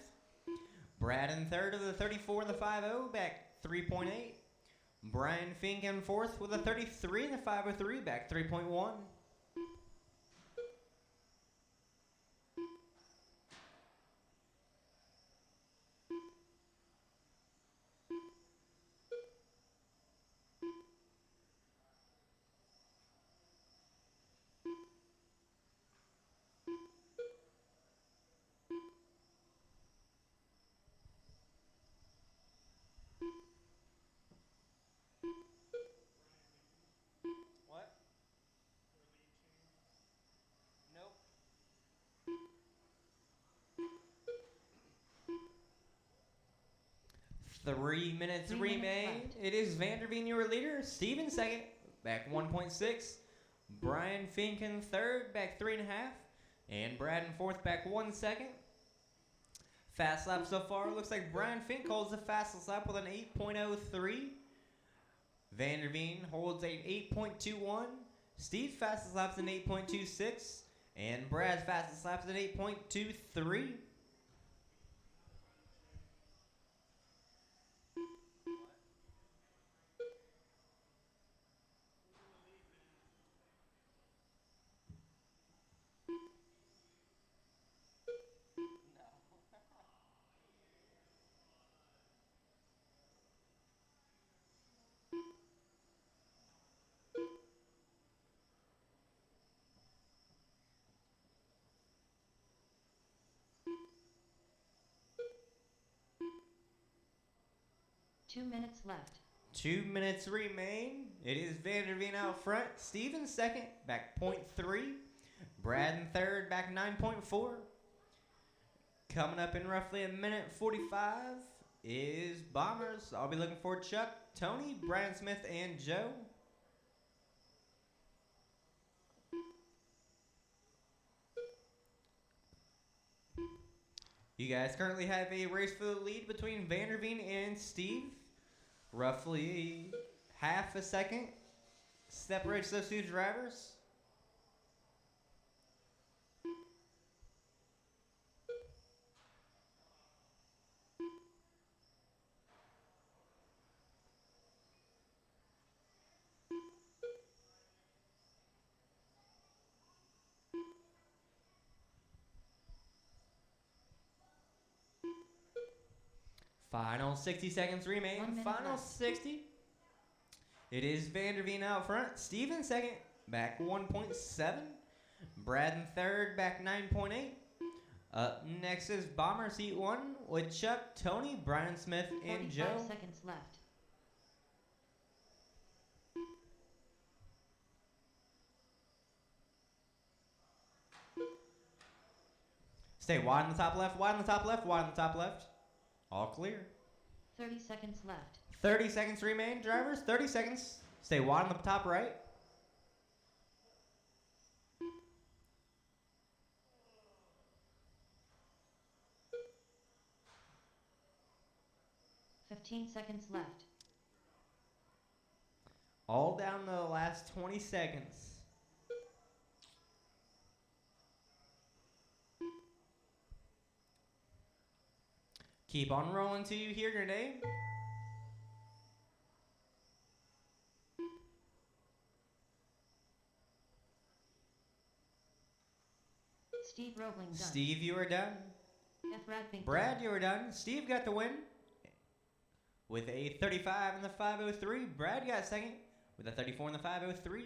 Brad in third with a 34 on the 50, back 3.8. Brian Fink in fourth with a 33 in the 503, back 3.1. What? Nope. 3 minutes 3 minutes remain. left. It is Vanderveen, your leader. Steven second, back 1.6. Brian Fink in third, back 3.5. And Brad in fourth, back 1 second. Fast lap so far. Looks like Brian Fink holds the fastest lap with an 8.03. Vanderveen holds a 8.21. Steve's fastest lap's an 8.26. And Brad's fastest lap's an 8.23. No. 2 minutes left. 2 minutes remain. It is Vanderveen out front. Steven second, back 0.3. Brad in third, back 9.4. Coming up in roughly a minute 45 is Bombers. I'll be looking for Chuck, Tony, Brian Smith, and Joe. You guys currently have a race for the lead between Vanderveen and Steve. Roughly half a second separates those two drivers. Final 60 seconds remain. 1 minute Final left. 60. It is Vanderveen out front. Steve in second, back 1.7. Brad in third, back 9.8. Up next is Bomber Seat 1 with Chuck, Tony, Brian Smith, and 45 Joe. seconds left. Stay wide on the top left, wide on the top left, wide on the top left. All clear. 30 seconds left. 30 seconds remain, drivers. 30 seconds. Stay wide on the top right. Fifteen seconds left. All down to the last 20 seconds. Keep on rolling till you hear your name. Steve Roebling done. Steve, you are done. F. Radfink Brad, done. you are done. Steve got the win with a 35 in the 503. Brad got second with a 34 in the 503.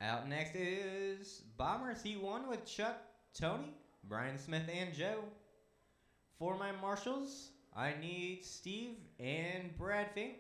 Out next is Bomber Seat 1 with Chuck, Tony, Brian Smith, and Joe. For my marshals, I need Steve and Brad Fink.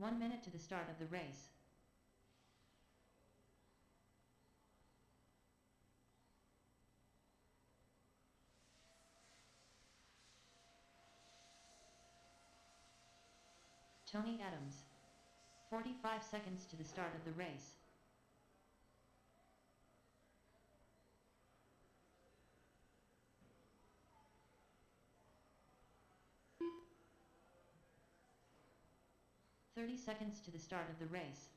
One minute to the start of the race. Tony Adams. 45 seconds to the start of the race. Thirty seconds to the start of the race.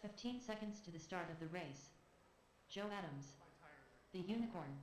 Fifteen seconds to the start of the race. Joe Adams. The Unicorn.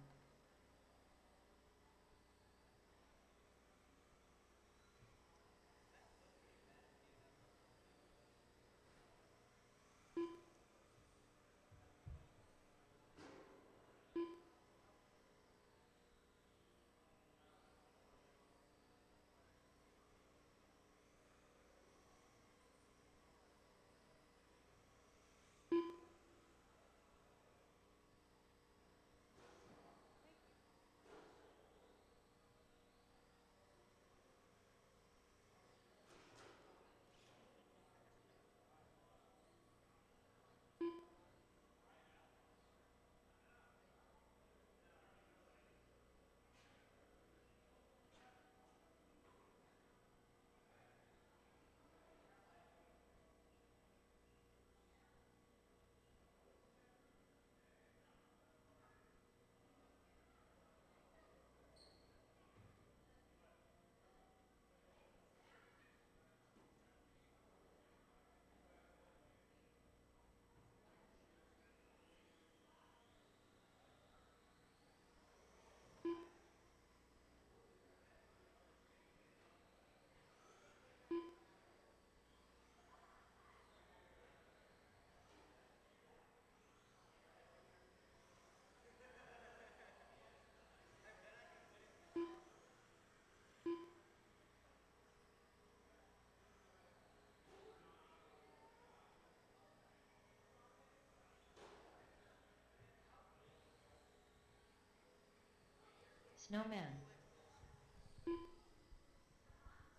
Snowman.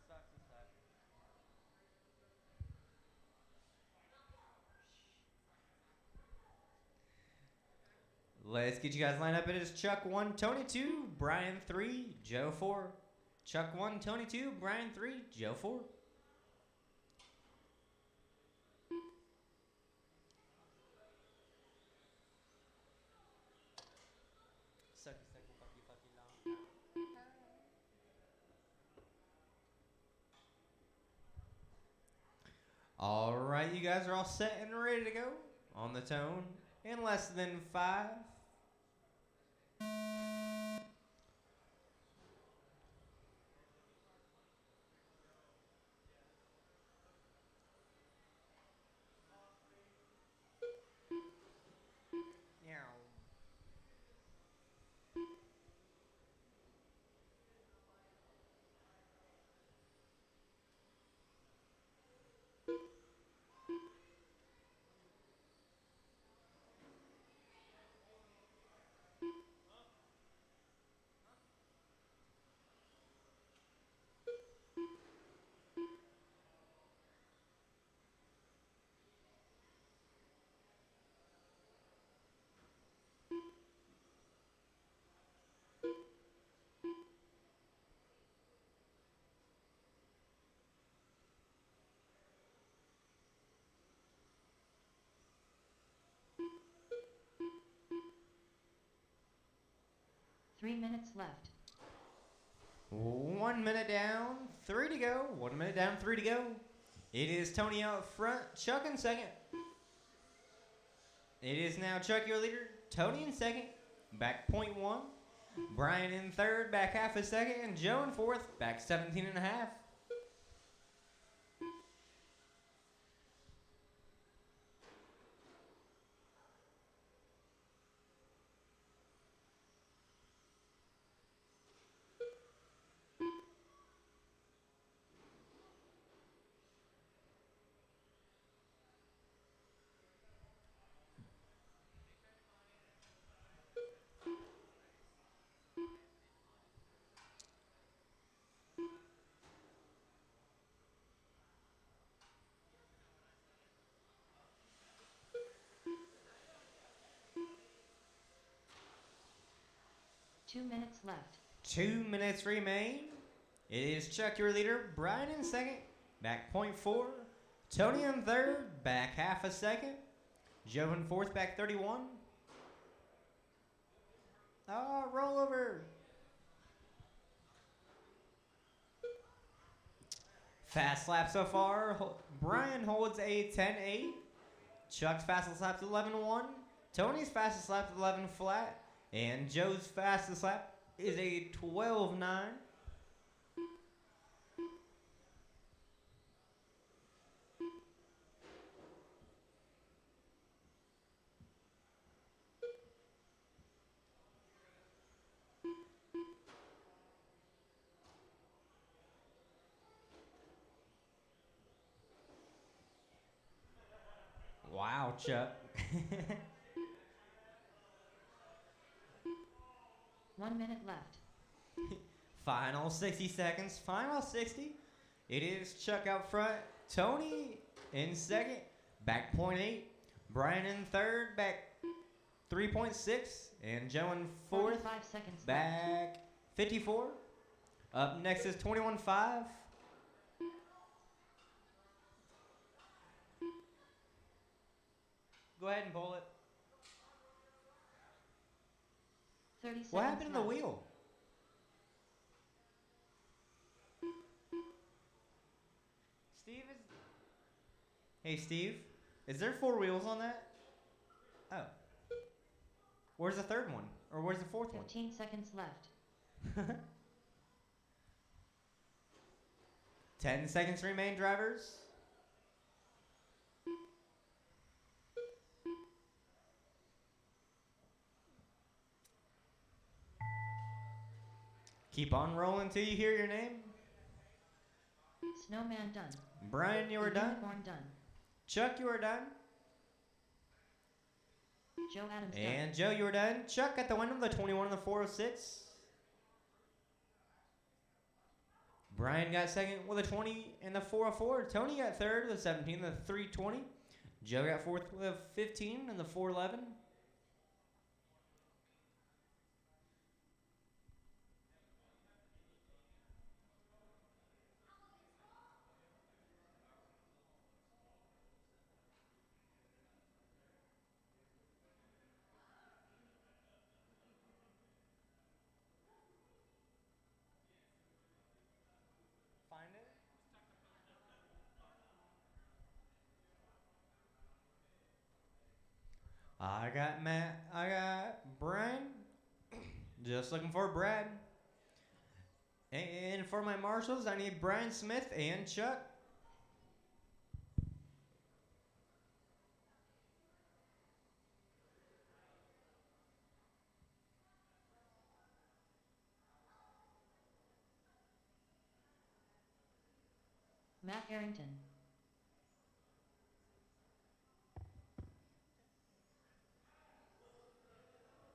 Sucks and sucks. Let's get you guys lined up. It is Chuck 1, Tony 2, Brian 3, Joe 4. Chuck 1, Tony 2, Brian 3, Joe 4. Sucky, sucky, fucky, fucky, long time. All right, you guys are all set and ready to go on the tone in less than 5. Three minutes left. 1 minute down, 3 to go. 1 minute down, 3 to go. It is Tony out front, Chuck in second. It is now Chuck, your leader, Tony in second, back 0.1. Brian in third, back half a second, and Joe in fourth, back 17 and a half. Two minutes left. 2 minutes remain. It is Chuck, your leader, Brian in second, back 0.4. Tony in third, back half a second. Joe in fourth, back 31. Oh, rollover. Fast lap so far. Brian holds a 10-8. Chuck's fastest lap's 11-1. Tony's fastest lap's 11 flat. And Joe's fastest lap is a 12-9. Wow, Chuck. 1 minute left. Final 60 seconds. Final 60. It is Chuck out front. Tony in second. Back 0.8. Brian in third. Back 3.6. And Joe in fourth. 45 seconds left. Back 54. Up next is 21.5. Go ahead and pull it. 30 seconds What happened to the left. wheel? Steve is. Hey, Steve. Is there 4 wheels on that? Oh. Where's the third one? Or where's the fourth one? 15 seconds left. 10 seconds remain, drivers. Keep on rolling till you hear your name. Snowman done. Brian, you are The done. Unicorn done. Chuck, you are done. Joe Adams done. And Joe, you are done. Chuck got the win of the 21 and the 406. Brian got second with a 20 and the 404. Tony got third with a 17 and the 320. Joe got fourth with a 15 and the 411. Find it? I got Matt. I got Brian. Just looking for Brad. And for my marshals, I need Brian Smith and Chuck. Matt Harrington.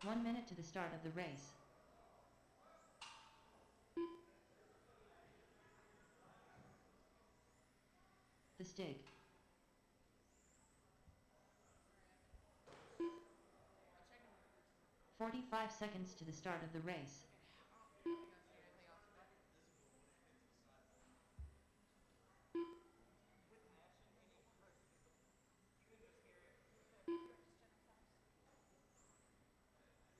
One minute to the start of the race. The Stig. A chicken. 45 seconds to the start of the race. You guys see anything else with it? With the action, any person. You can just hear it. Just check the facts.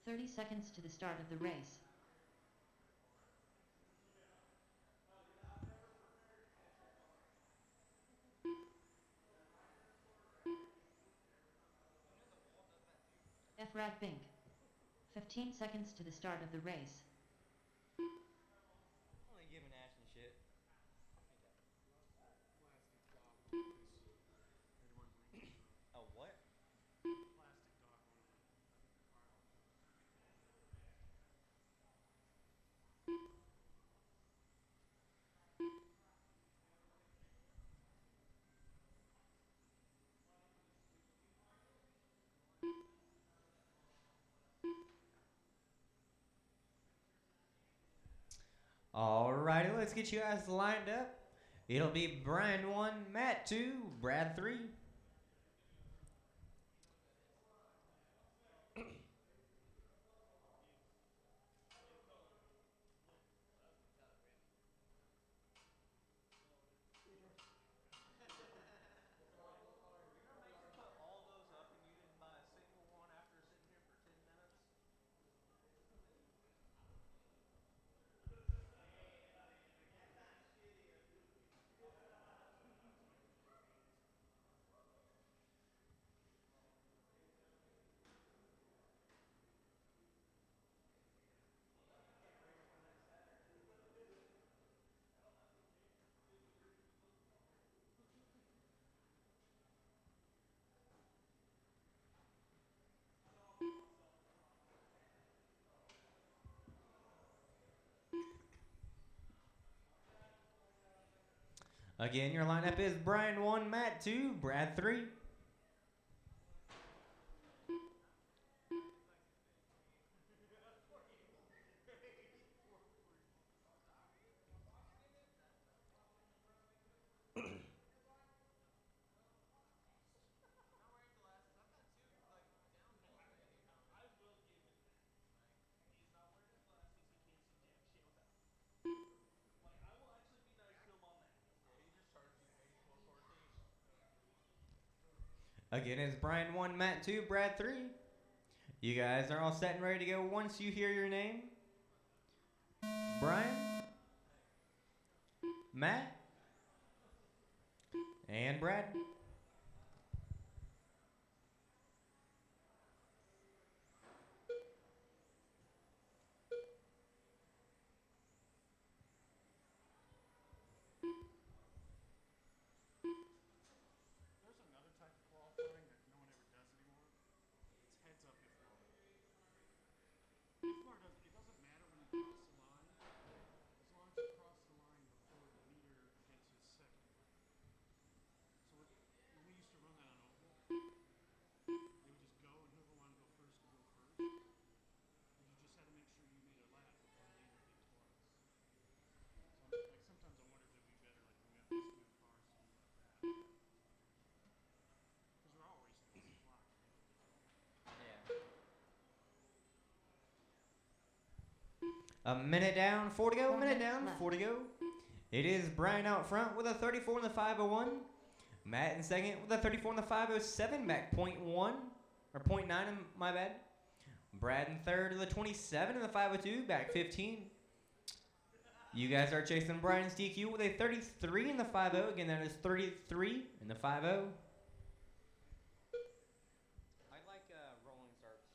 30 seconds to the start of the race. Efrad Bink. 15 seconds to the start of the race. Only giving Ashton shit. A what? Alrighty, let's get you guys lined up. It'll be Brian 1, Matt 2, Brad 3. Put all those up and you didn't buy a single one after sitting here for 10 minutes? Again, your lineup is Brian 1, Matt 2, Brad 3. Again, it's Brian 1, Matt 2, Brad 3. You guys are all set and ready to go once you hear your name. Brian, Matt, and Brad. There's another type of qualifying that no one ever does anymore. It's heads up if bar. If bar doesn't, it doesn't matter when you cross the line, as long as you cross the line before the leader gets his second. So A minute down, 4 to go. 4 Minute minutes down, left. 4 to go. It is Brian out front with a 34 in the 501. Matt in second with a 34 in the 507, back 0.1 or 0.9. My bad. Brad in third with a 27 in the 502, back 15. You guys are chasing Brian's DQ with a 33 in the 50. Again, that is 33 in the 50. I like rolling starts.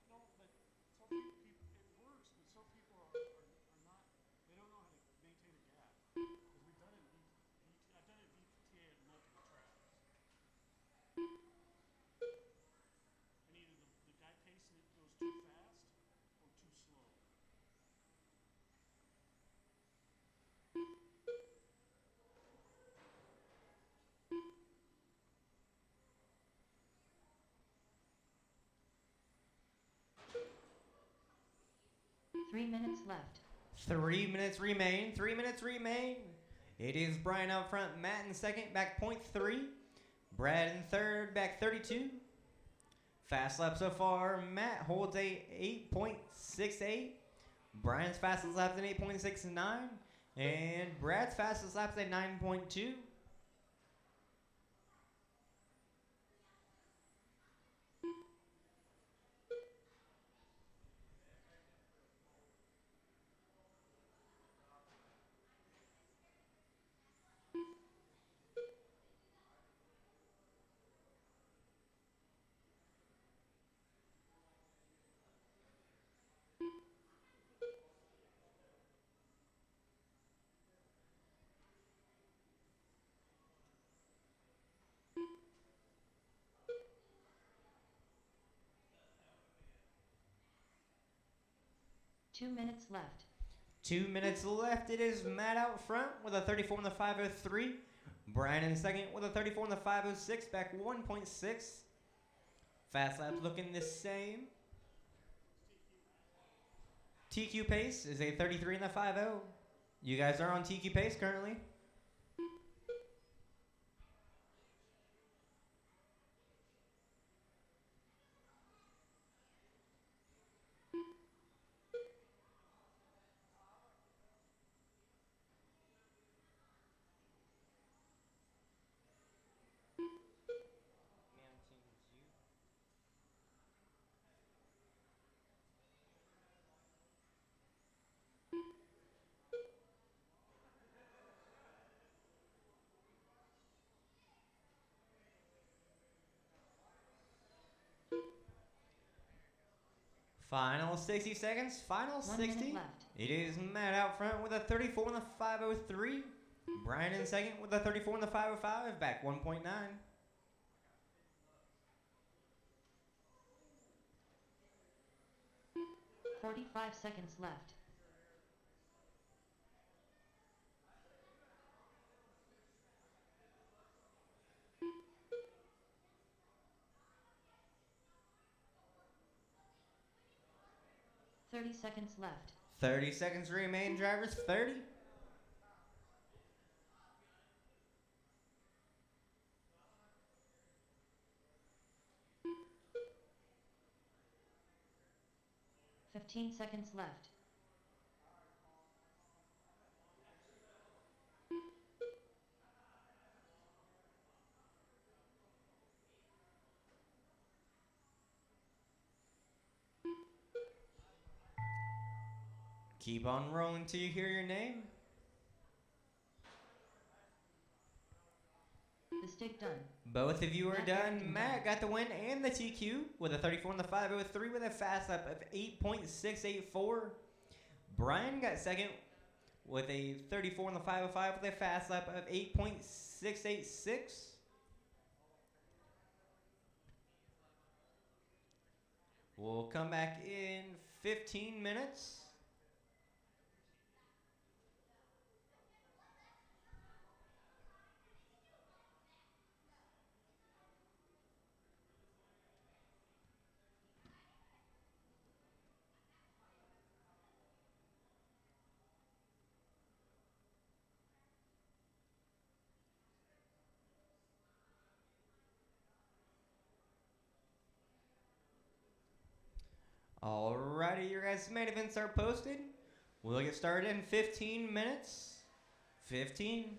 No, but some people, it works, but some people are not, they don't know how to maintain a gap. Because we've done it in I've done it in VTA at multiple tracks. And either the guy pacing it goes too fast or too slow. 3 minutes left. 3 minutes remain. 3 minutes remain. It is Brian out front, Matt in second, back 0.3. Brad in third, back 32. Fast lap so far, Matt holds a 8.68. Brian's fastest lap's an 8.69. And Brad's fastest lap's a 9.2. Two minutes left. 2 minutes left. It is Matt out front with a 34 in the 503. Brian in second with a 34 in the 506, back 1.6. Fast laps looking the same. TQ pace is a 33 in the 50. You guys are on TQ pace currently. Man teams you. Final 60 seconds. Final 1 60. minute left. It is Matt out front with a 34 in the 503. Brian in second with a 34 in the 505, back 1.9. 45 seconds left. $30 left. 30 seconds remain, drivers. 30. $15 left. Keep on rolling till you hear your name. The stick done. Both of you are Matt done. Harrington Matt got the win and the TQ with a 34 in the 503 with a fast lap of 8.684. Brian got second with a 34 in the 505 with a fast lap of 8.686. We'll come back in 15 minutes. Alrighty, your guys' main events are posted. We'll get started in 15 minutes. 15.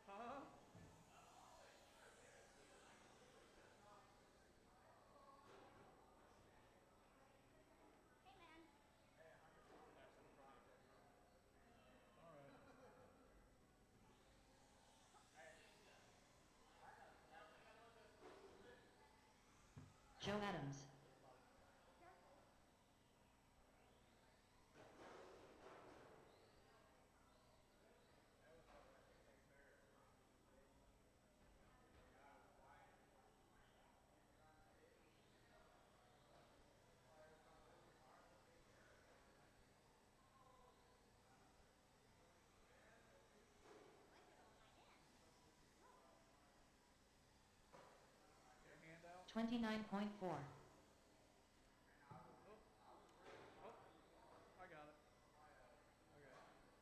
Huh? Hey, man. All right. Joe Adams. Careful. 29.4. Oh, oh, I got it.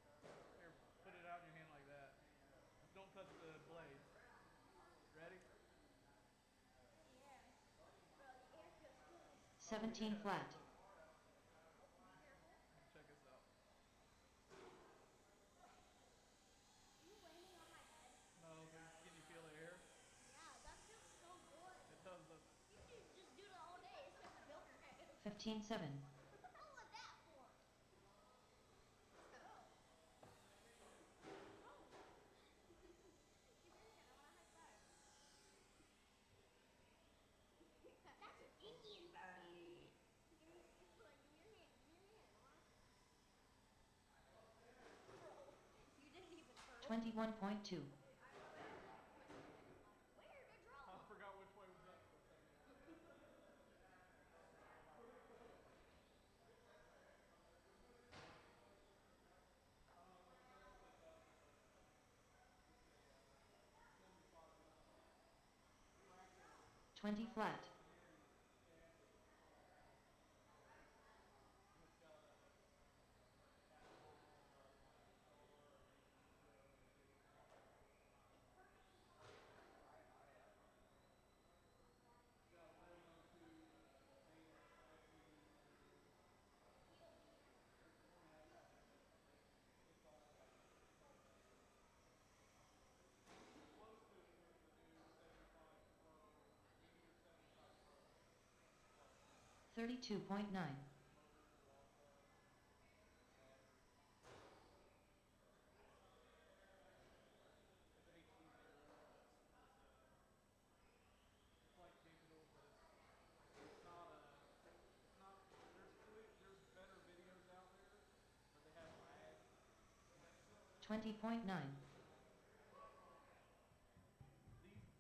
Okay. Here, put it out in your hand like that. Just don't touch the blade. Ready? Yeah. Bro, the air feels good. 17 flat. Careful. Check this out. Are you landing on my head? No, but can you feel the air? Yeah, that feels so good. It does, doesn't it? You should just do that all day instead of Joker head. 15.7. What was that for? Oh. Oh. Give me your hand. I want a high five. That's an Indian buddy. Give me, give me your hand. Give me your hand. I want Bro, you didn't even throw. 21.2. Where to I draw? forgot which way was up for a second. 20 flat. 32.9. It's like digital, but it's not it's not there's better videos out there, but they have lag. 20.9.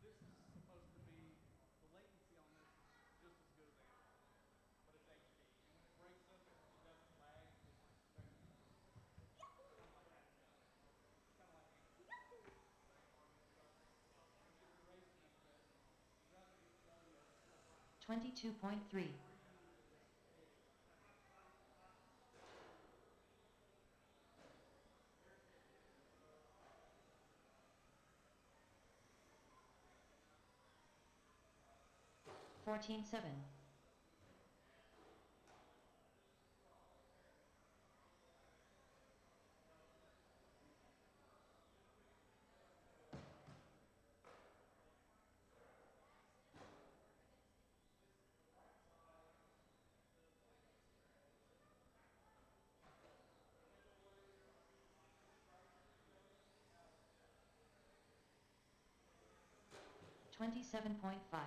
This is supposed to be the latency on this is just as good as analog, but it's HD. And when it breaks up, it doesn't lag. It's like spectrum. Kind of like analog. Kind of like analog. But if you're racing, that's better. You have to get the audio. 22.3. 14.7. 27.5.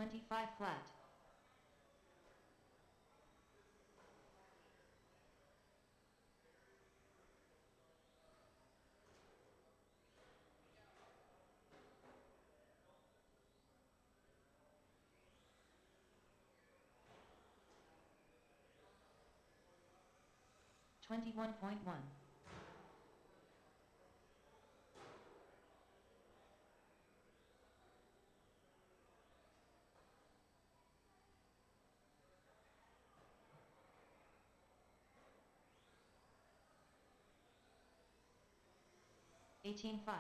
25 flat. 21.1. 18.5.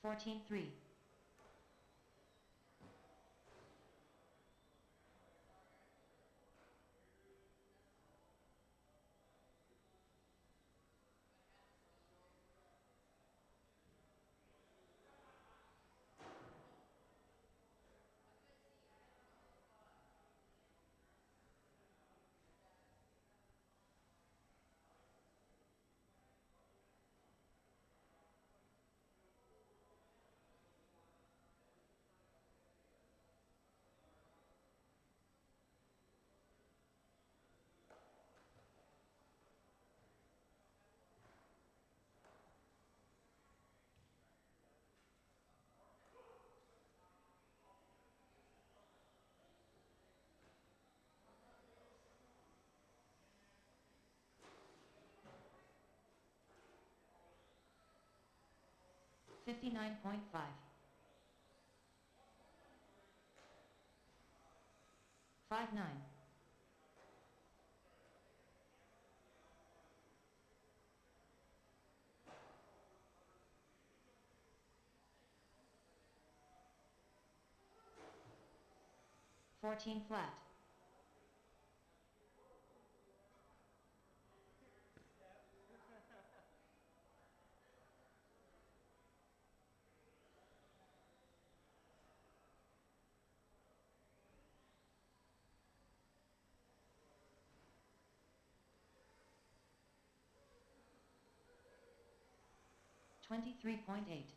14.3. 59.5. 5.9. 14 flat. 23.8.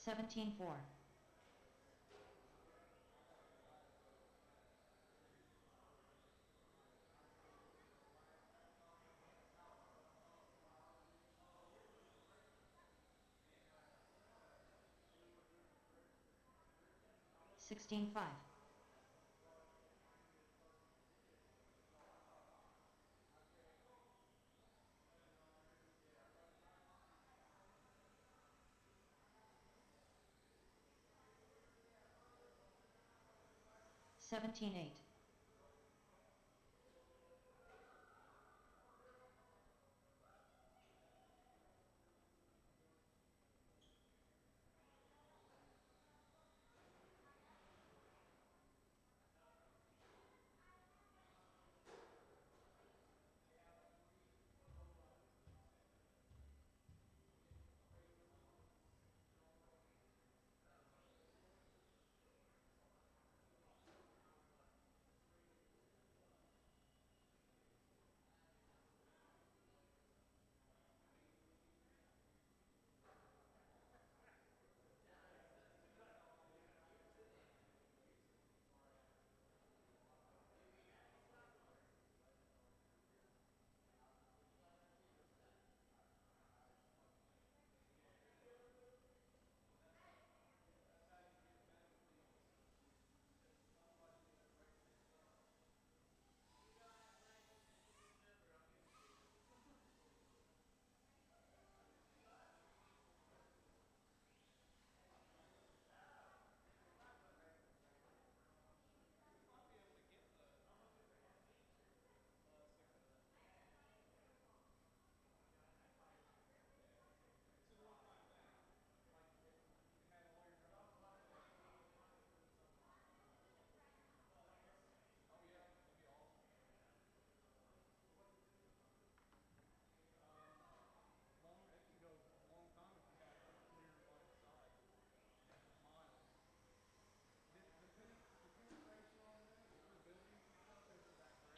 17.4. 15.5. 16-5. Seventeen eight.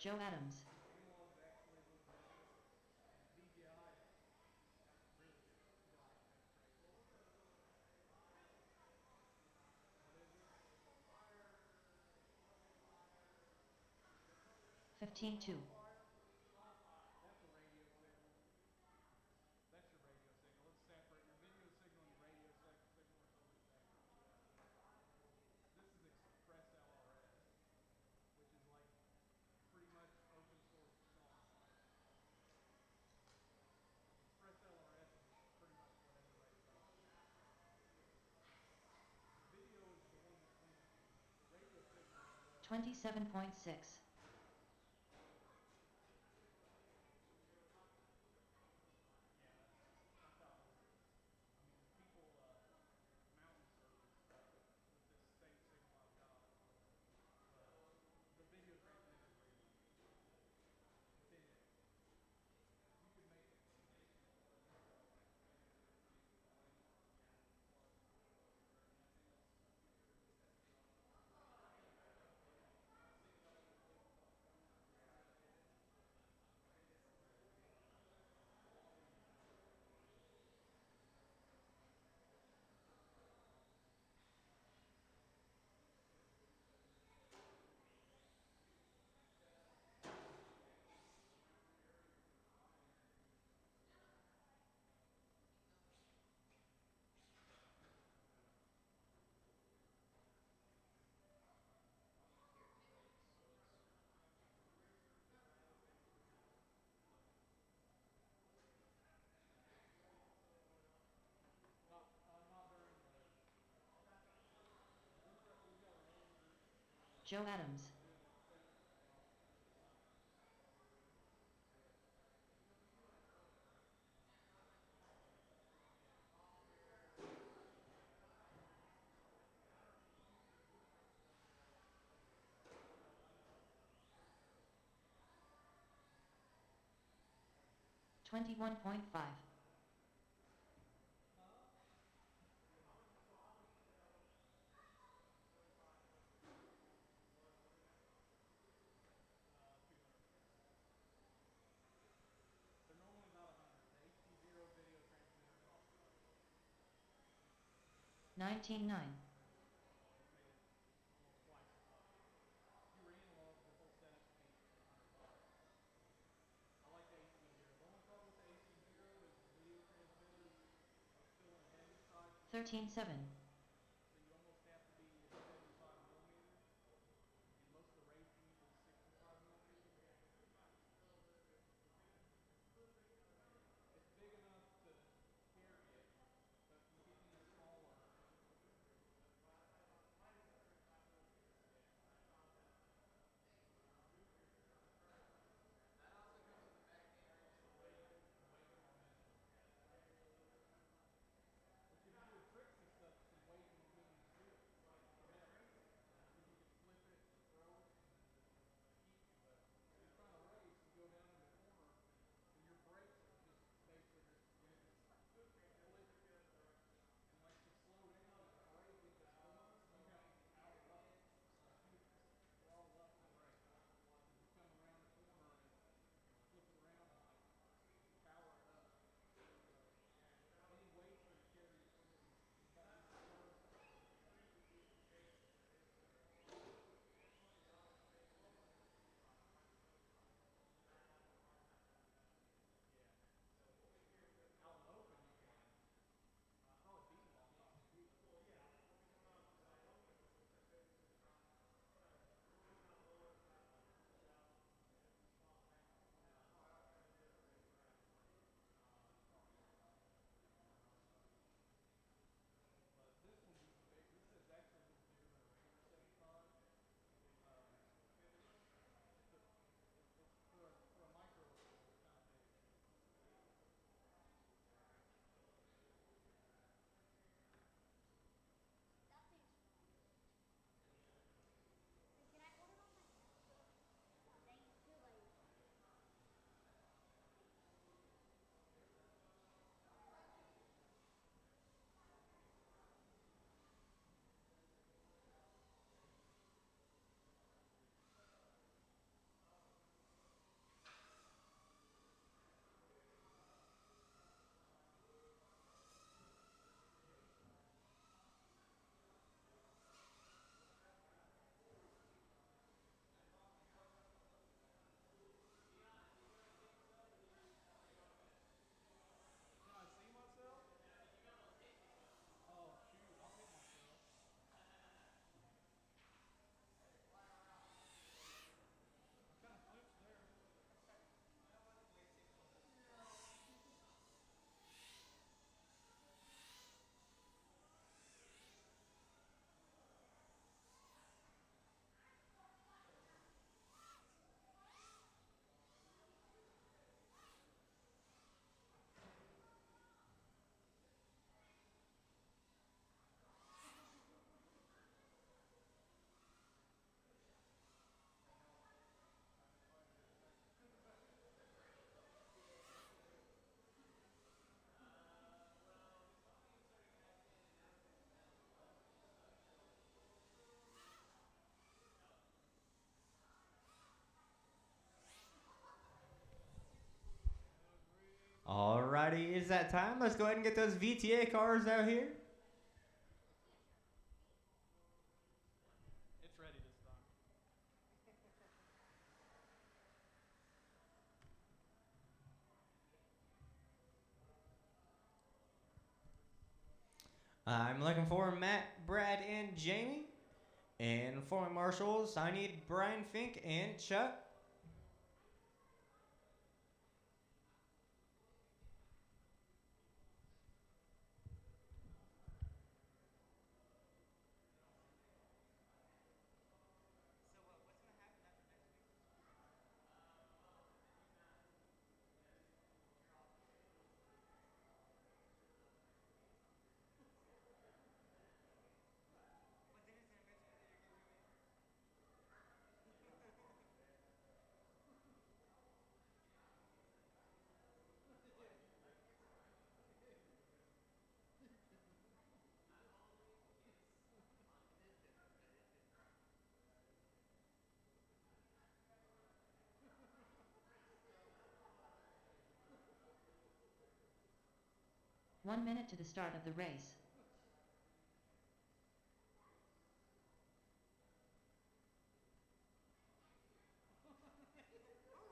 Joe Adams. Fifteen two. That's a radio signal. That's your radio signal. Let's separate your video signal and your radio signal are totally separate. This is Express LRS, which is like pretty much open source song. Express LRS is pretty much what everybody uses. The video is the one that wins. The radio signal is what 27.6. that's how old it is. I mean, people mountain surf and stuff with this same signal I've got. The video transmitter is radio. Within it, you could make it. 'em. Joe Adams. Twenty-one point five. They're normally about 100. The HD0 video transmitter costs 19.9. made it almost twice as much. If you were analog, the whole setup would be $100. I like the HD0. The only problem with the HD0 is the video transmitters are still on the heavy side, 13.7. so you almost have to be at 75 millimeters Alrighty, it's that time. Let's go ahead and get those VTA cars out here. It's ready this time. I'm looking for Matt, Brad, and Jamie. And for my marshals, I need Brian Fink and Chuck. What's gonna happen after next week? But then it's gonna eventually get you in. 1 minute to the start of the race. Oh,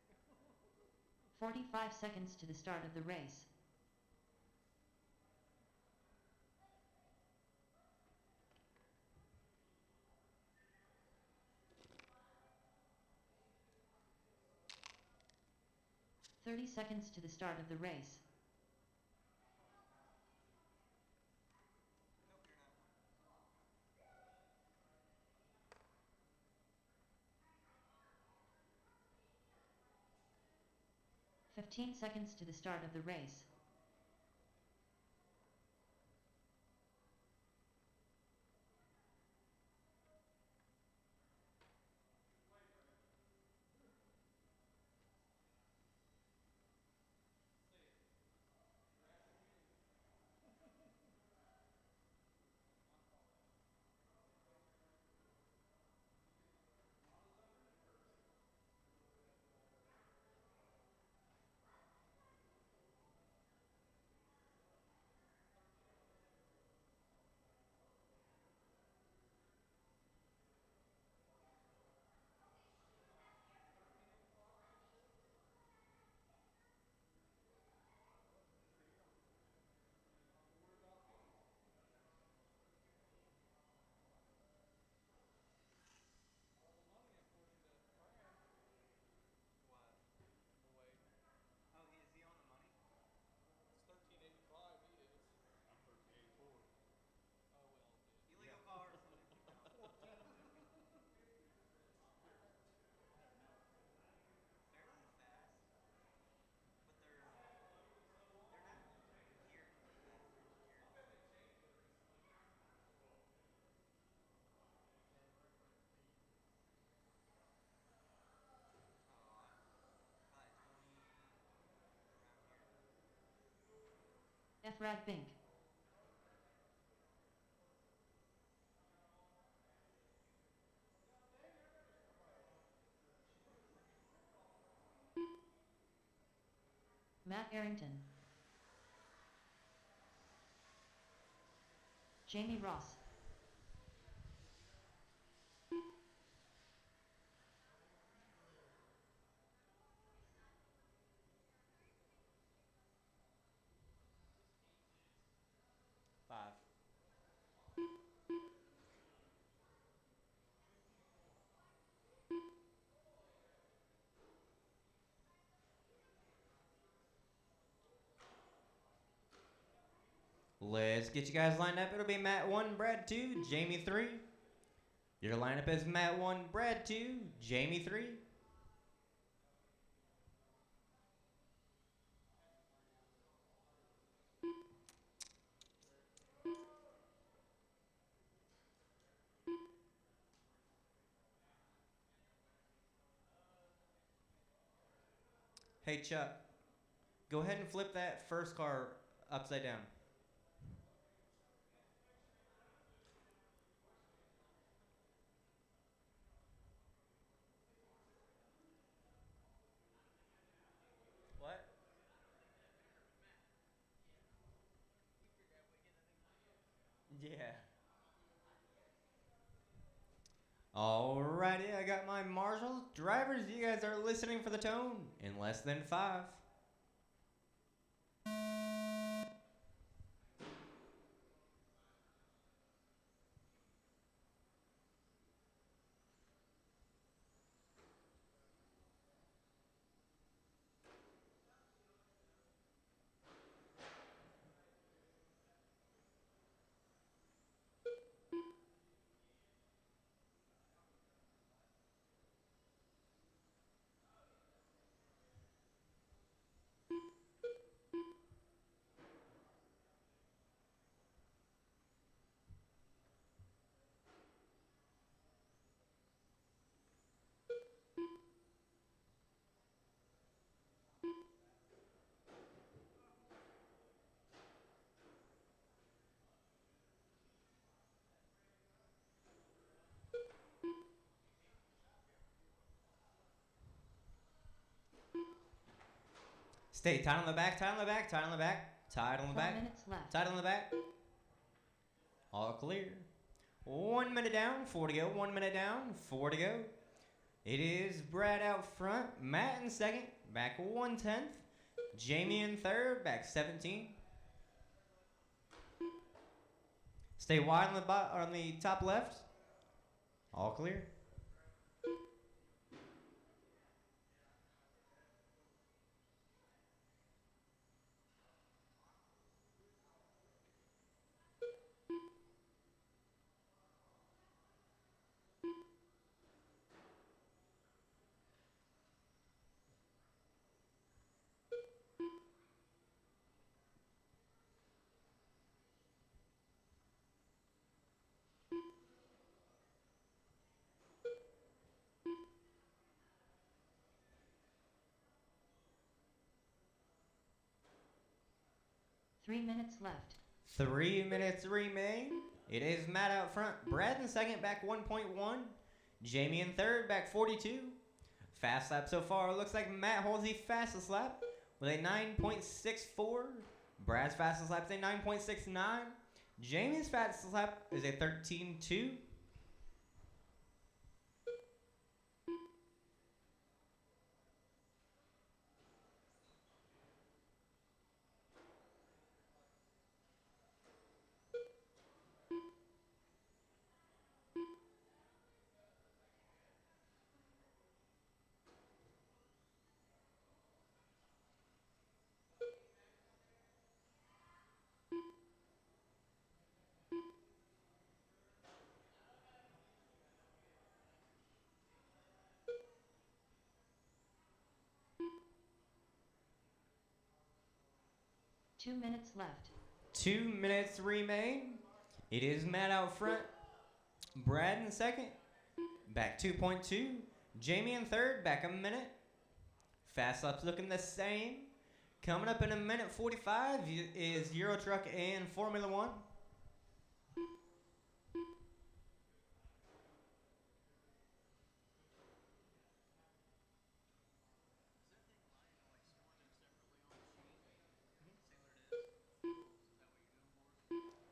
what the fuck are these? 45 seconds to the start of the race. Thirty seconds to the start of the race. Nope, you're not. 15 seconds to the start of the race. What? The wait. Oh, is he on the money? It's 1385. He is. I'm 1384. Oh well. Illegal cars. They're not fast, but they're not here fast. They're here. Oh, probably 20 around here. Efrad Bink. Matt Arrington. Jamie Ross. Five. Let's get you guys lined up. It'll be Matt 1, Brad 2, Jamie 3. Your lineup is Matt 1, Brad 2, Jamie 3. Hey Chuck, go ahead and flip that first car upside down. Yeah. Alrighty, I got my marshals. Drivers, you guys are listening for the tone in less than 5. Stay tight on the back, tight on the back, tight on the back, tight on the 4 back, minutes left. tight on the back. All clear. 1 minute down, 4 to go. 1 minute down, 4 to go. It is Brad out front, Matt in second, back 1/10. Jamie in third, back 17. Stay wide on the top left. All clear. Three minutes left. 3 minutes remain. It is Matt out front. Brad in second, back 1.1. Jamie in third, back 42. Fast lap so far. Looks like Matt holds the fastest lap with a 9.64. Brad's fastest lap is a 9.69. Jamie's fastest lap is a 13.2. Two minutes left. 2 minutes remain. It is Matt out front. Brad in second, back 2.2. Jamie in third, back a minute. Fast lap's looking the same. Coming up in a minute 45 is Euro Truck and Formula One.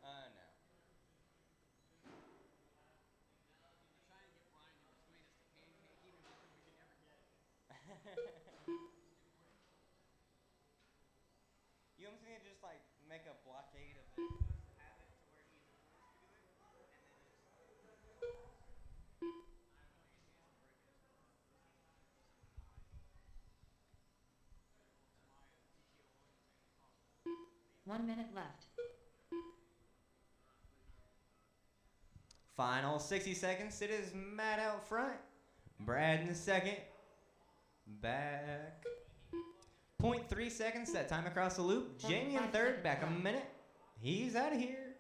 No. You want me to just like make a blockade of it? Have it to where he knows to do it, and then just. 1 minute left. Final 60 seconds. It is Matt out front. Brad in second. Back. 0.3 seconds. That time across the loop. Jamie in 45 third. seconds Back a left. minute. He's out of here.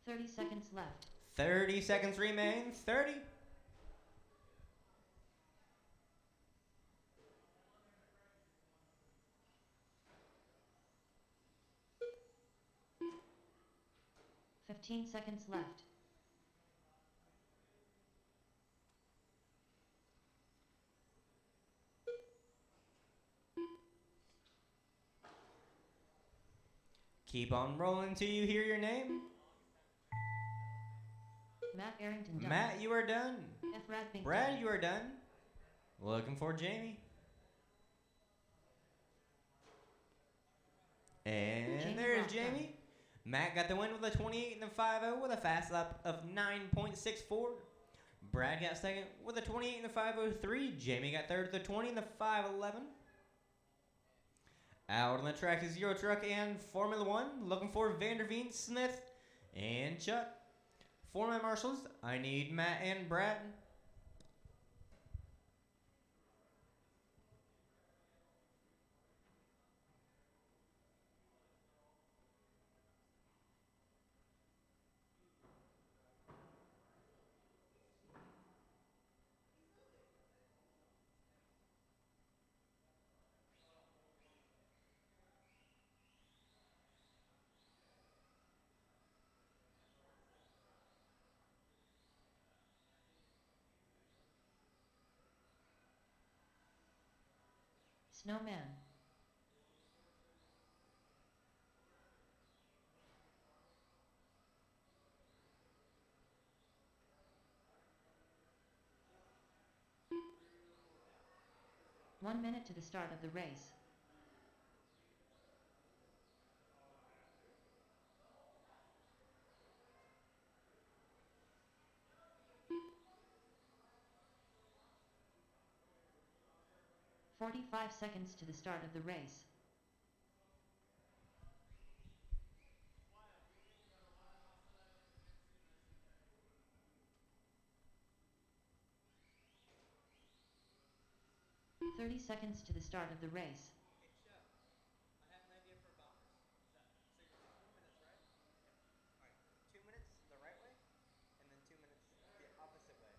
Thirty seconds left. 30 seconds remain. 30. Fifteen seconds left. Keep on rolling till you hear your name. Matt Arrington done. Matt, you are done. F. Radbink Brad, done. you are done. Looking for Jamie. And Jamie there's Ross done. Jamie. Matt got the win with a 28 and a 5-0 with a fast lap of 9.64. Brad got second with a 28 and a 5:03. Jamie got third with a 20 and a 5:11. Out on the track is Euro Truck and Formula One. Looking for Vanderveen, Smith, and Chuck. For my marshals, I need Matt and Brad. Snowman. One minute to the start of the race. "45 seconds to the start of the race. "30 seconds to the start of the race. Hey, Chuck, I have an idea for a bonus. So you're 2 minutes, right? Yeah. Alright, 2 minutes the right way, and then 2 minutes the opposite way.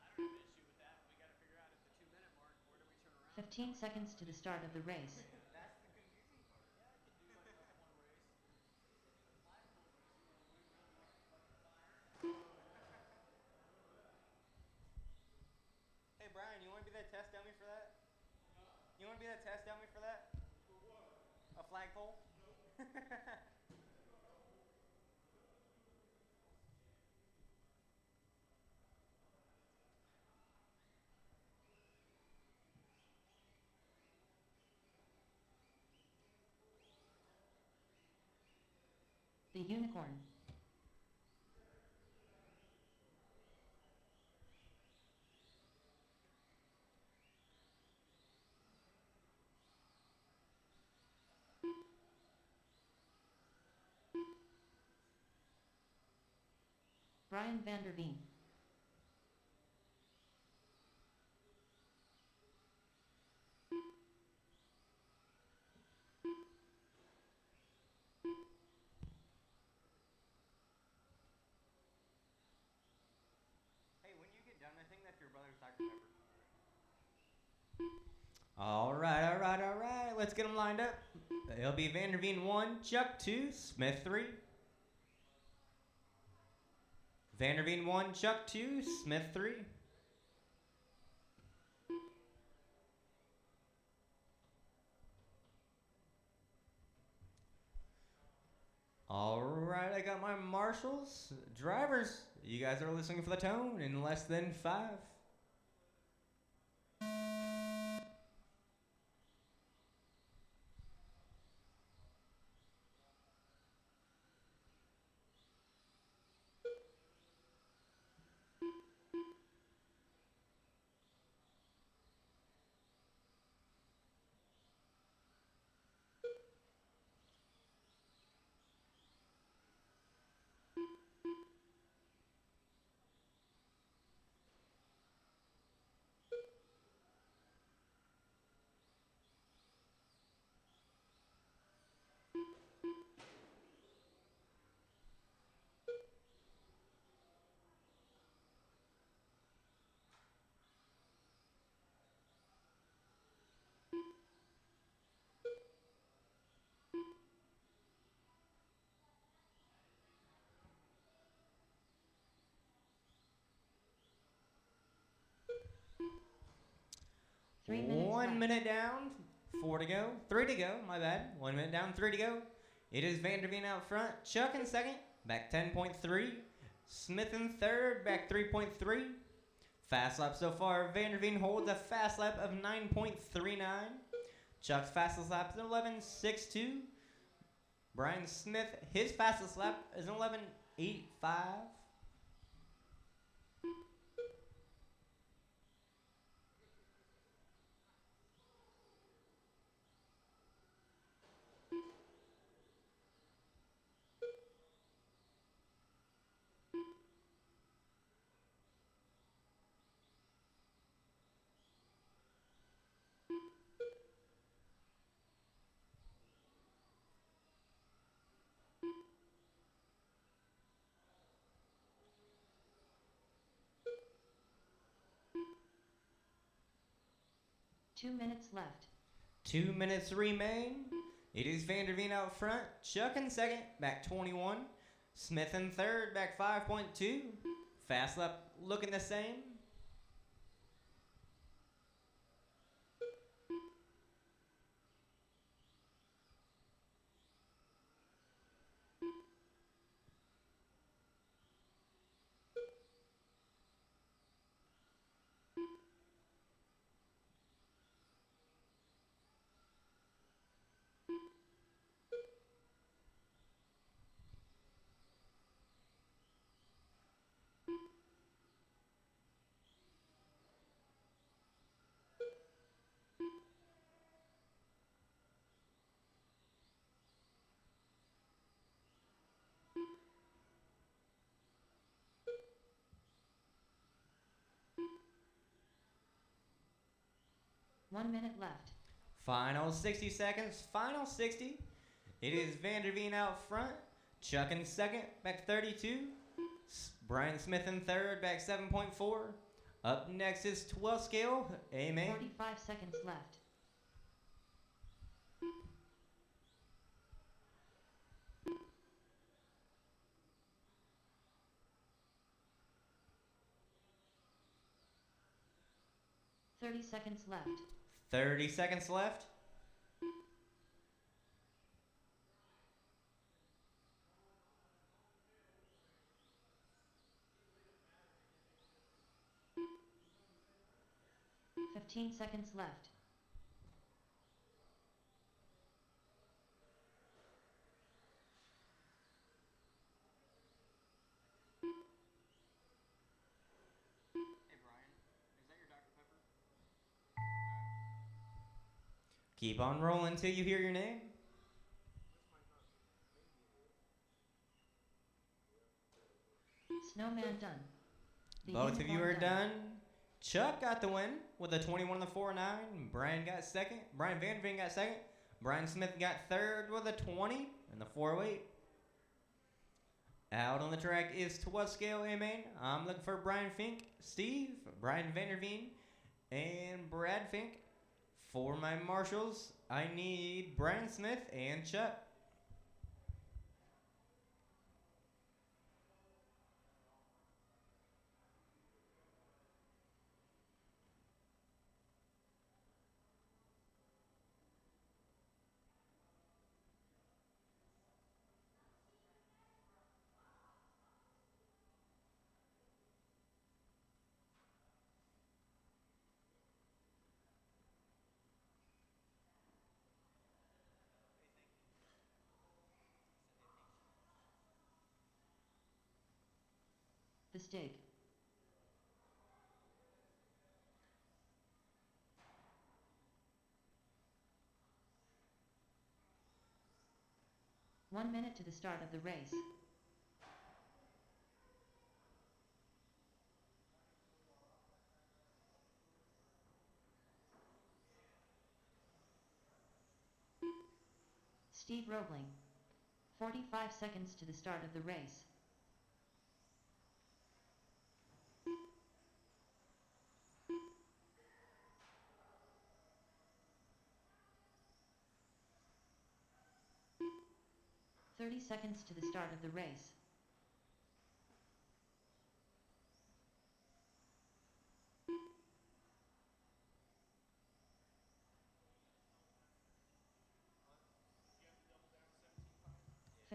I don't have an issue with that. We got to figure out at the 2-minute mark where do we turn around. 15 seconds to the start of the race. That's the confusing part. Yeah, I could do like F1 race. Hey, Brian, you want to be that test dummy for that? You want to be that test dummy for that? For what? A flagpole? Nope. The Unicorn. Brian Vanderveen. Hey, when you get done, I think that's your brother's Dr. Pepper. All right. Let's get them lined up. It'll be Vanderveen 1, Chuck 2, Smith 3. Vanderveen 1, Chuck 2, Smith 3. All right, I got my marshals. Drivers, you guys are listening for the tone in less than 5. Three minutes 1 left. minute down, 4 to go, 3 to go, my bad. 1 minute down, 3 to go. It is Vanderveen out front. Chuck in second, back 10.3. Smith in third, back 3.3. Fast lap so far, Vanderveen holds a fast lap of 9.39. Chuck's fastest lap is 11.62. Brian Smith, his fastest lap is 11.85. Two minutes left. 2 minutes remain. It is Vanderveen out front. Chuck in second, back 21. Smith in third, back 5.2. Fast lap looking the same. One minute left. Final 60 seconds. Final 60. It is Vanderveen out front. Chuck in second, back 32. Brian Smith in third, back 7.4. Up next is 12 scale. Amen. 45 seconds left. Thirty seconds left. 30 seconds left. Fifteen seconds left. Hey Brian, is that your Dr. Pepper? Keep on rolling until you hear your name. Snowman done. The Both of you unicorn are done. Chuck got the win with a 21 to 4.9. Brian got second. Brian Vanderveen got second. Brian Smith got third with a 20 and the 4.08. Out on the track is 12 scale Amen. I'm looking for Brian Fink, Steve, Brian Vanderveen, and Brad Fink. For my marshals, I need Brian Smith and Chuck. The stake. One minute to the start of the race. Steve Roebling. 45 seconds to the start of the race. Thirty seconds to the start of the race.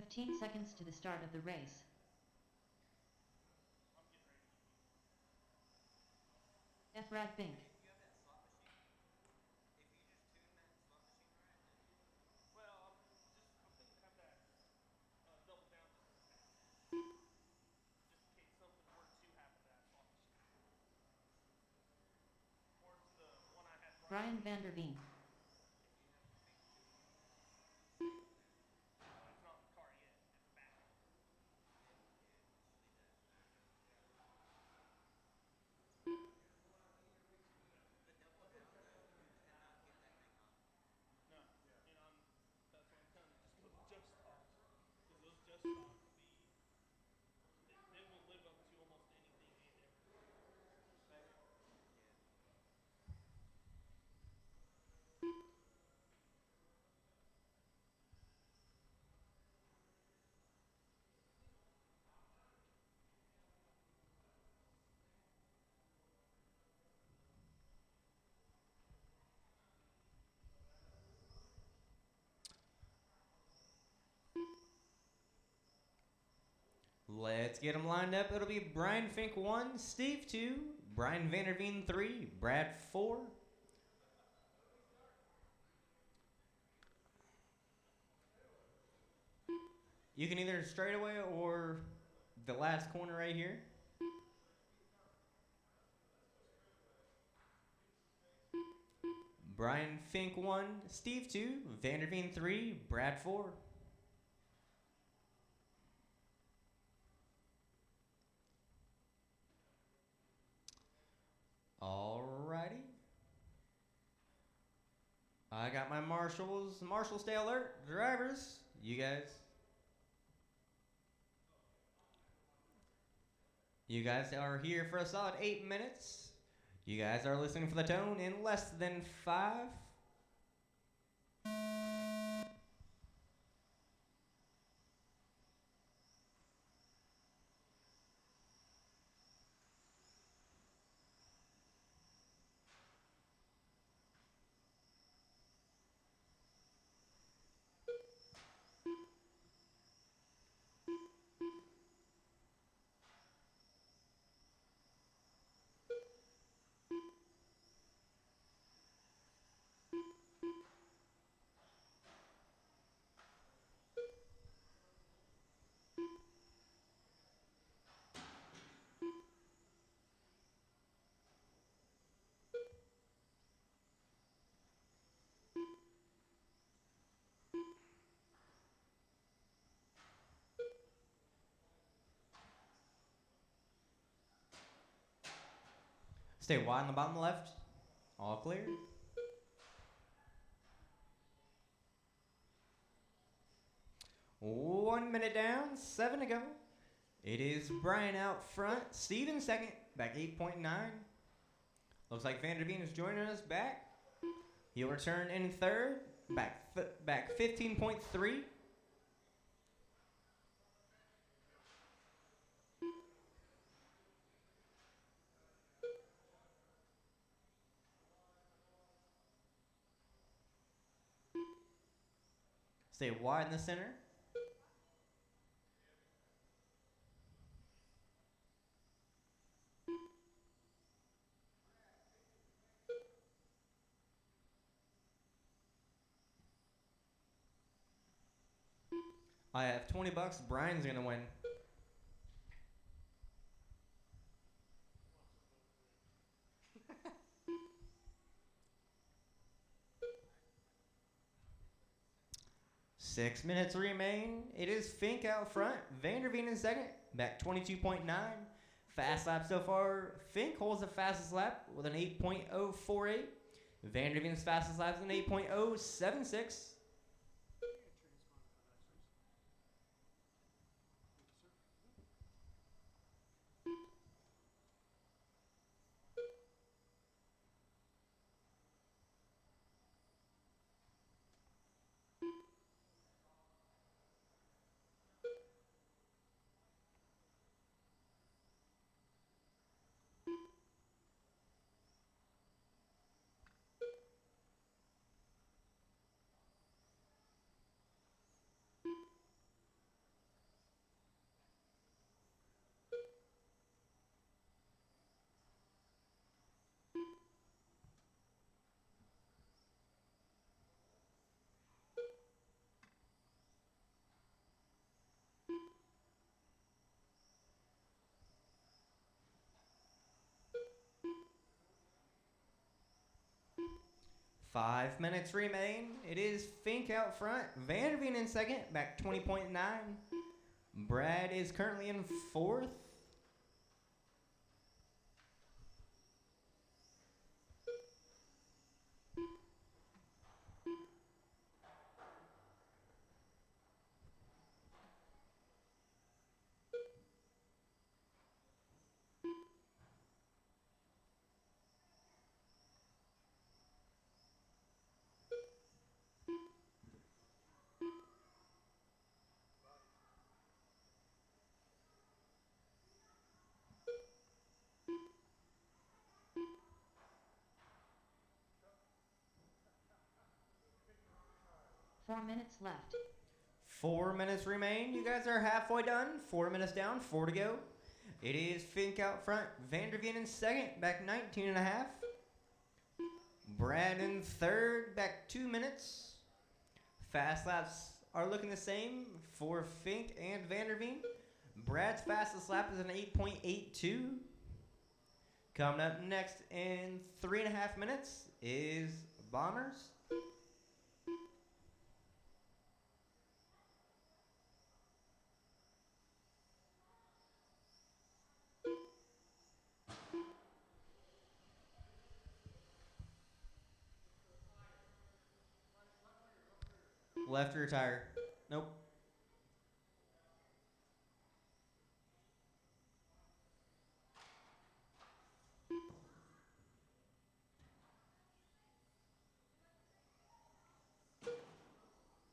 15 seconds to the start of the race. Efrad Bink. You have that slot machine. If you just tune that slot machine right, then Well, I'm thinking to have that double down just in case. Just in case something were to happen to that slot machine. Or to the one I had Brian Vanderveen. It's not in the car yet. It's a backup. the double down though, you cannot get that thing off. No. And that's why I'm telling you, just go to just stock. Because those just stock will be, they will live up to almost anything and everything. Let's get them lined up. It'll be Brian Fink 1, Steve 2, Brian Vanderveen 3, Brad 4. You can either straightaway or the last corner right here. Brian Fink 1, Steve 2, Vanderveen 3, Brad 4. Alrighty. I got my marshals. Marshals, stay alert. Drivers, you guys. You guys are here for a solid 8 minutes. You guys are listening for the tone in less than 5. Stay wide on the bottom left. All clear. One minute down, 7 to go. It is Brian out front, Steven second, back 8.9. Looks like Vanderveen is joining us back. He'll return in third, back 15.3. Stay wide in the center. I have $20. Brian's gonna win. Six minutes remain. It is Fink out front. Vanderveen in second. Back 22.9. Fast lap so far. Fink holds the fastest lap with an 8.048. Vanderveen's fastest lap is an 8.076. 5 minutes remain. It is Fink out front. Vanderveen in second, back 20.9. Brad is currently in fourth. Four minutes left. 4 minutes remain. You guys are halfway done. 4 minutes down, 4 to go. It is Fink out front. Vanderveen in second, back 19.5. Brad in third, back 2 minutes. Fast laps are looking the same for Fink and Vanderveen. Brad's fastest lap is an 8.82. Coming up next in 3.5 minutes is Bombers. Left rear tire. Nope.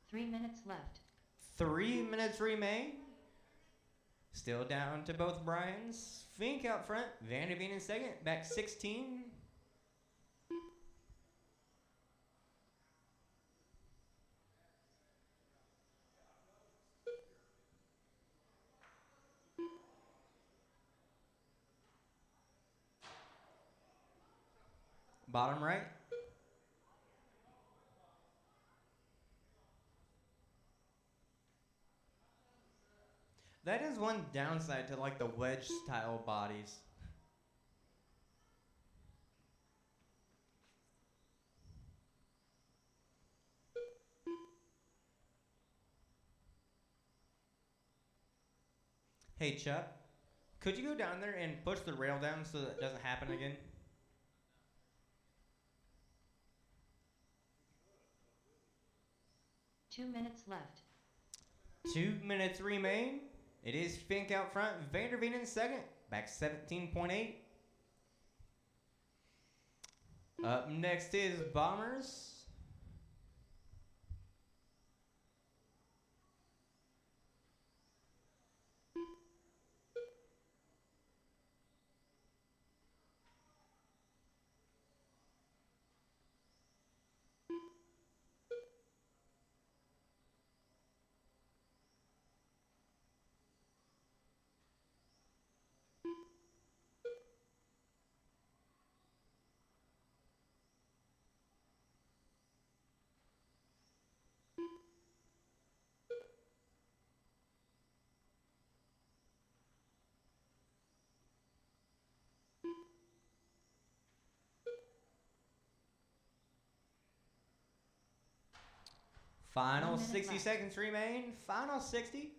Three minutes left. 3 minutes remain. Still down to both Brians. Fink out front. Vanderveen in second. Back 16. Bottom right. That is one downside to like the wedge style bodies. Hey Chuck, could you go down there and push the rail down so that it doesn't happen again? Two minutes left. 2 minutes remain. It is Fink out front. Vanderveen in second. Back 17.8. Up next is Bombers. Final 1 minute 60 left. seconds remain. Final 60.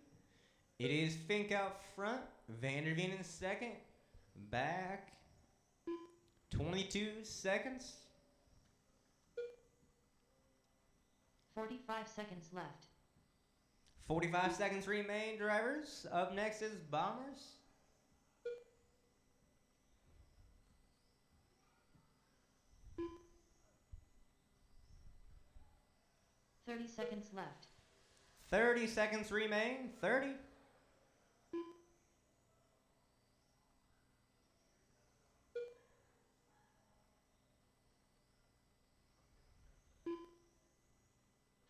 It is Fink out front. Vanderveen in second. Back 22 seconds. 45 seconds left. 45 seconds remain, drivers. Up next is Bombers. Thirty seconds left. 30 seconds remain. 30.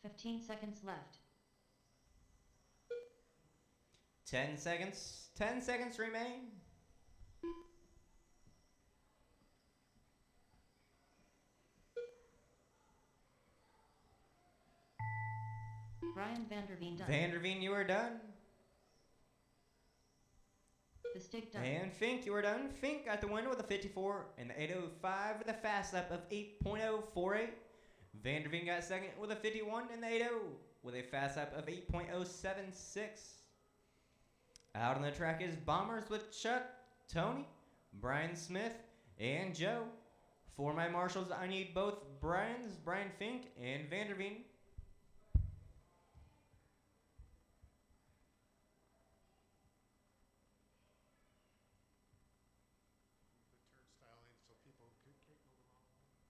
Fifteen seconds left. 10 seconds. 10 seconds remain. Brian Vanderveen done. Vanderveen, you are done. The stick done. And Fink, you are done. Fink got the win with a 54 and the 805 with a fast lap of 8.048. Vanderveen got second with a 51 in the 8.0 with a fast lap of 8.076. Out on the track is Bombers with Chuck, Tony, Brian Smith, and Joe. For my marshals, I need both Brian Fink, and Vanderveen. Put turnstile in so people can't go the wrong way.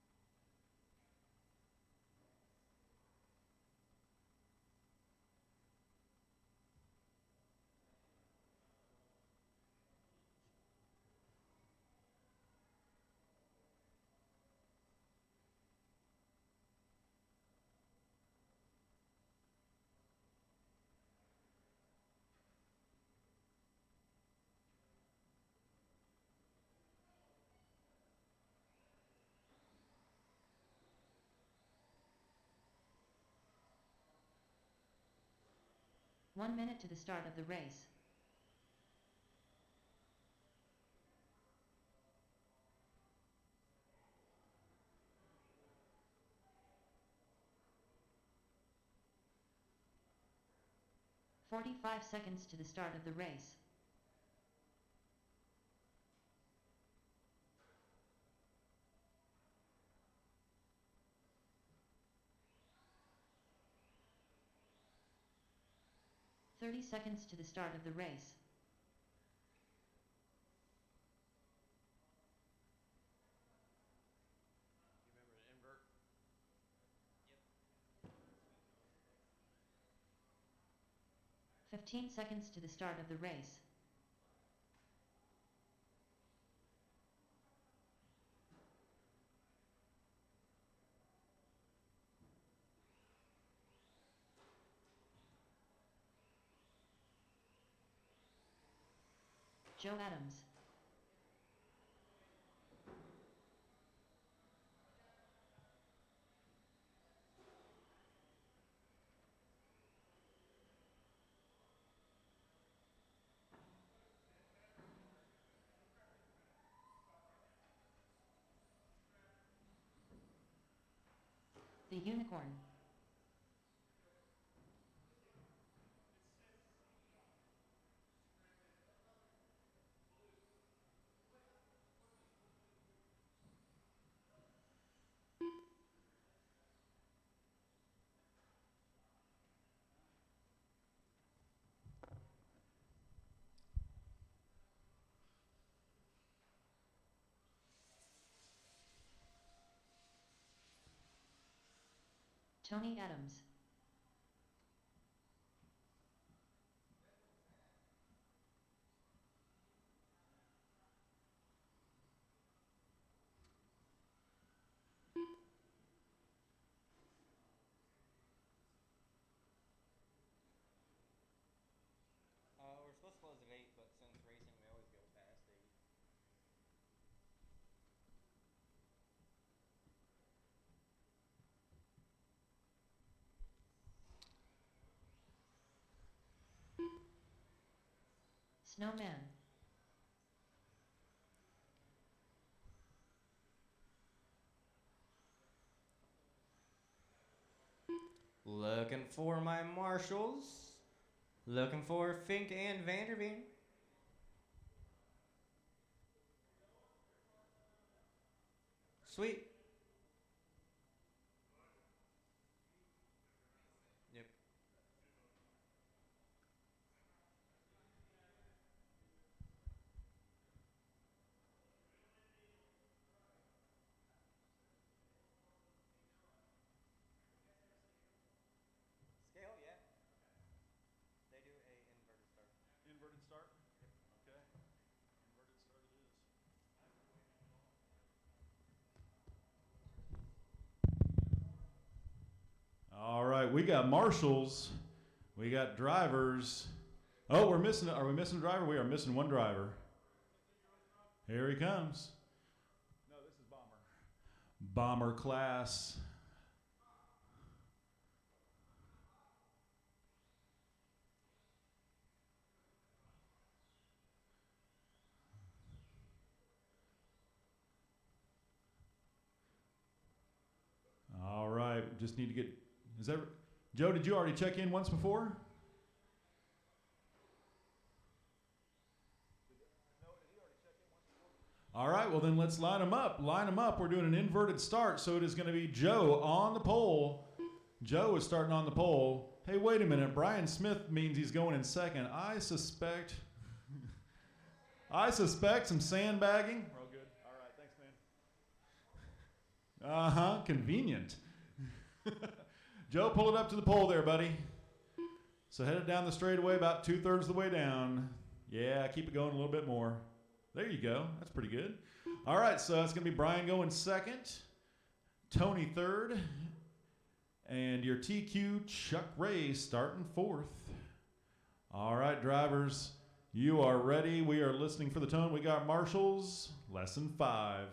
One minute to the start of the race. "45 seconds to the start of the race. "30 seconds to the start of the race. You remember to invert? 15 seconds to the start of the race. Joe Adams. The Unicorn. Tony Adams. We're supposed to close at 8, but since racing, we always go past 8. Snowman. Looking for my marshals. Looking for Fink and Vanderveen. Sweet. Yep. Scale, yeah. They do a inverted start. Inverted start? Okay. Inverted start it is. All right, we got marshals. We got drivers. Oh, we're missing. Are we missing a driver? We are missing one driver. Here he comes. No, this is Bomber. Bomber class. All right. just need to get. Is that Joe? Did you already check in once before? All right, well then let's line them up. Line them up. We're doing an inverted start, so it is going to be Joe on the pole. Joe is starting on the pole. Hey, wait a minute. Brian Smith means he's going in second. I suspect some sandbagging. We're all good. All right, thanks, man. Uh-huh, convenient. Joe, pull it up to the pole there, buddy. So head it down the straightaway about 2/3 of the way down. Yeah, keep it going a little bit more. There you go. That's pretty good. All right, so it's going to be Brian going second, Tony third, and your TQ Chuck Ray starting fourth. All right, drivers, you are ready. We are listening for the tone. We got marshals, lesson 5.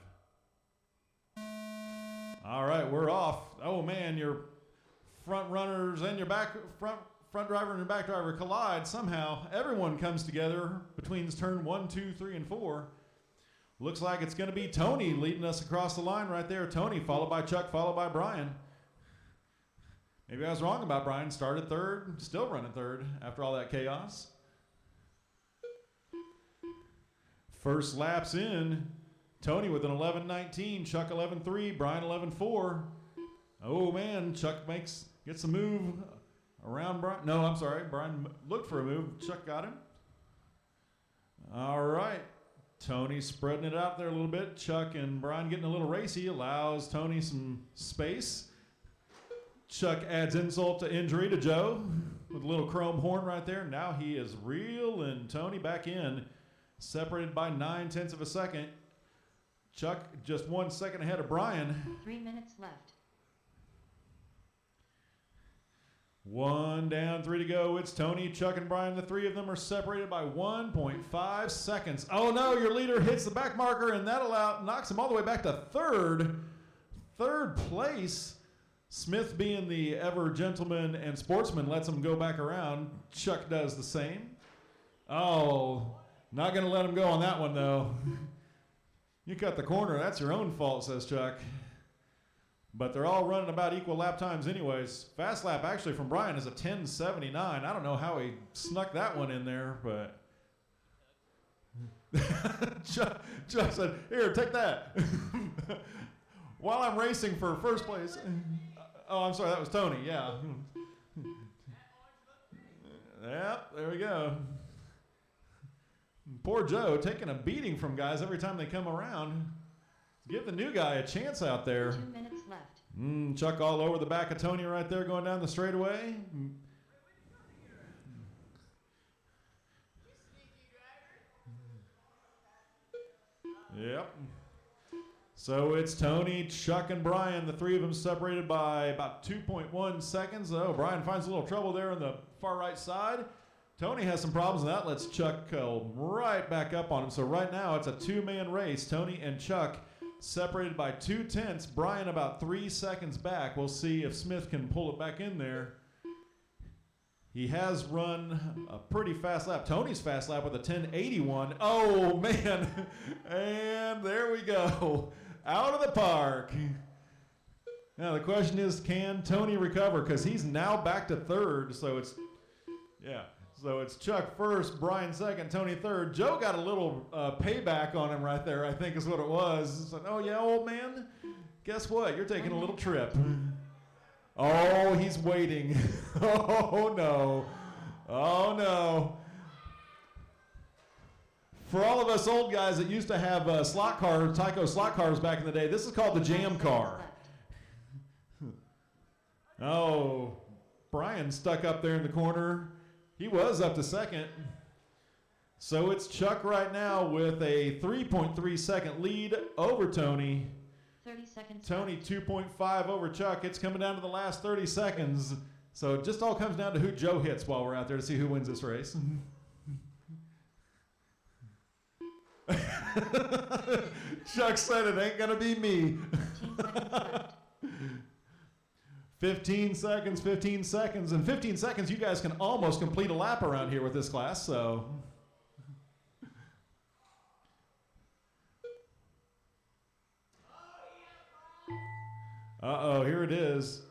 All right, we're off. Oh, man, your front runners and your front driver and your back driver collide. Somehow everyone comes together between turn 1, 2, 3, and 4. Looks like it's going to be Tony leading us across the line right there. Tony, followed by Chuck, followed by Brian. Maybe I was wrong about Brian. Started third, still running third after all that chaos. First laps in. Tony with an 11.19, Chuck 11.3, Brian 11.4. Oh man, Chuck gets a move around Brian. No, I'm sorry. Brian looked for a move. Chuck got him. All right. Tony spreading it out there a little bit. Chuck and Brian getting a little racy. Allows Tony some space. Chuck adds insult to injury to Joe with a little chrome horn right there. Now he is reeling Tony back in. Separated by 9/10 of a second. Chuck just 1 second ahead of Brian. 3 minutes left. 1 down, 3 to go. It's Tony, Chuck, and Brian. The three of them are separated by 1.5 seconds. Oh no, your leader hits the back marker, and that knocks him all the way back to third. Third place. Smith, being the ever gentleman and sportsman, lets him go back around. Chuck does the same. Oh, not going to let him go on that one, though. You cut the corner. That's your own fault, says Chuck. But they're all running about equal lap times anyways. Fast lap actually from Brian is a 10.79. I don't know how he snuck that one in there, but Chuck said, here, take that. While I'm racing for first place. Oh, I'm sorry, that was Tony, yeah. Yep, there we go. Poor Joe taking a beating from guys every time they come around. Give the new guy a chance out there. 2 minutes left. Chuck all over the back of Tony right there going down the straightaway. Yep. So it's Tony, Chuck, and Brian. The three of them separated by about 2.1 seconds. Oh, Brian finds a little trouble there on the far right side. Tony has some problems, and that lets Chuck go right back up on him. So right now it's a two-man race. Tony and Chuck separated by 2/10. Brian about 3 seconds back. We'll see if Smith can pull it back in there. He has run a pretty fast lap. Tony's fast lap with a 10.81. Oh, man. And there we go. Out of the park. Now the question is, can Tony recover? Because he's now back to third. So it's Chuck first, Brian second, Tony third. Joe got a little payback on him right there, I think is what it was. Said, oh, yeah, old man, guess what? You're taking a little trip. Oh, he's waiting. Oh, no. Oh, no. For all of us old guys that used to have Tyco slot cars back in the day, this is called the jam car. Oh, Brian stuck up there in the corner. He was up to second. So it's Chuck right now with a 3.3 second lead over Tony. 30 seconds Tony left. 2.5 over Chuck. It's coming down to the last 30 seconds. So it just all comes down to who Joe hits while we're out there to see who wins this race. Chuck said it ain't going to be me. 15 seconds left. 15 seconds. In 15 seconds, you guys can almost complete a lap around here with this class, so. Uh-oh, here it is.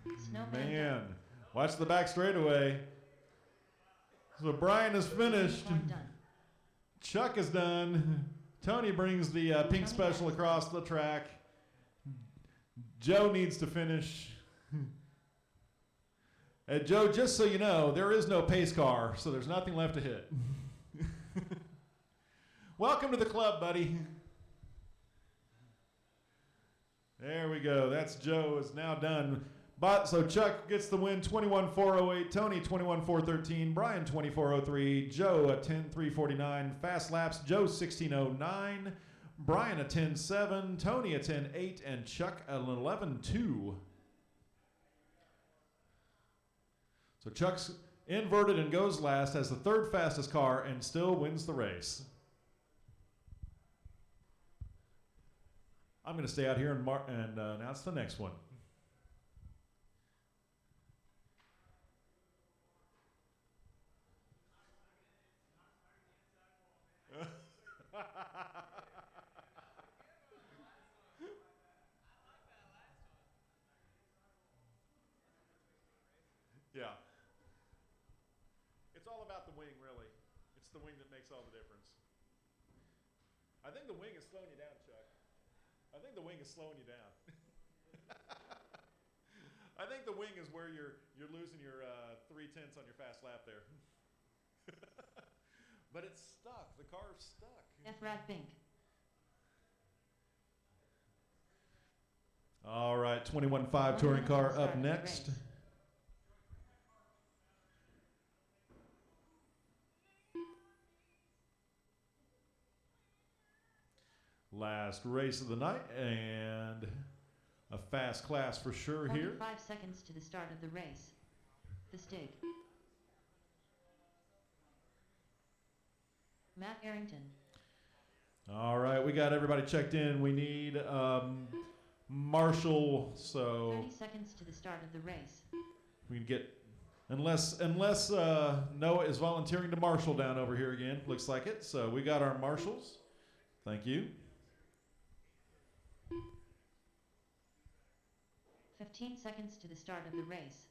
Snowman Man, watch the back straightaway. So Brian is finished. Unicorn done. Chuck is done. Tony brings the pink Tony special has- across the track. Joe needs to finish. And Joe, just so you know, there is no pace car, so there's nothing left to hit. Welcome to the club, buddy. There we go. That's Joe is now done. But so Chuck gets the win, 21.408. Tony 21.413. Brian 24.03. Joe a 10.349. Fast laps. Joe 16.09. Brian a 10.7. Tony a 10.8, and Chuck an 11.2. So Chuck's inverted and goes last, has the third fastest car, and still wins the race. I'm going to stay out here and announce the next one. Yeah. It's all about the wing, really. It's the wing that makes all the difference. I think the wing is slowing you down, Chuck. I think the wing is slowing you down. I think the wing is where you're losing your 3/10 on your fast lap there. But it's stuck. The car's stuck. Efrat Bink. All right, 21.5 touring car up next. Last race of the night, and a fast class for sure here. 45 seconds to the start of the race. The Stig. Matt Arrington. All right, we got everybody checked in. We need Marshall, so 30 seconds to the start of the race. we can get, unless Noah is volunteering to marshal down over here again. Looks like it. So we got our marshals. Thank you. 15 seconds to the start of the race.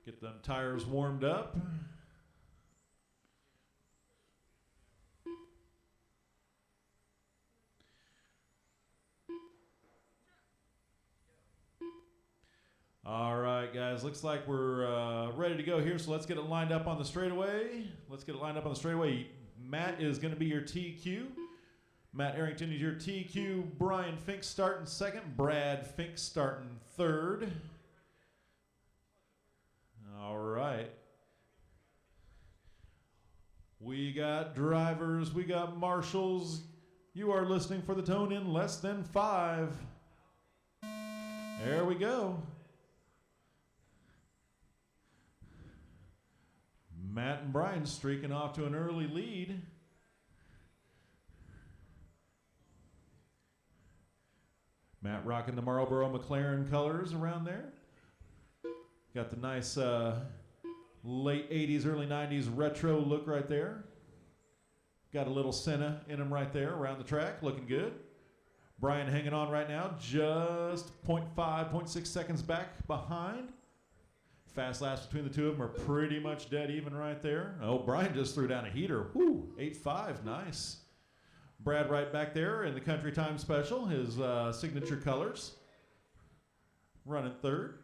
Get them tires warmed up. All right, guys. Looks like we're ready to go here. So let's get it lined up on the straightaway. Matt is going to be your TQ. Matt Arrington is your TQ. Brian Fink starting second. Brad Fink starting third. All right. We got drivers. We got marshals. You are listening for the tone in less than 5. There we go. Matt and Brian streaking off to an early lead. Matt rocking the Marlboro McLaren colors around there. Got the nice late 80s, early 90s retro look right there. Got a little Senna in him right there around the track, looking good. Brian hanging on right now, just 0.5, 0.6 seconds back behind. Fast laps between the two of them are pretty much dead even right there. Oh, Brian just threw down a heater. Woo, 8.5, nice. Brad right back there in the Country Time Special, his signature colors. Running third.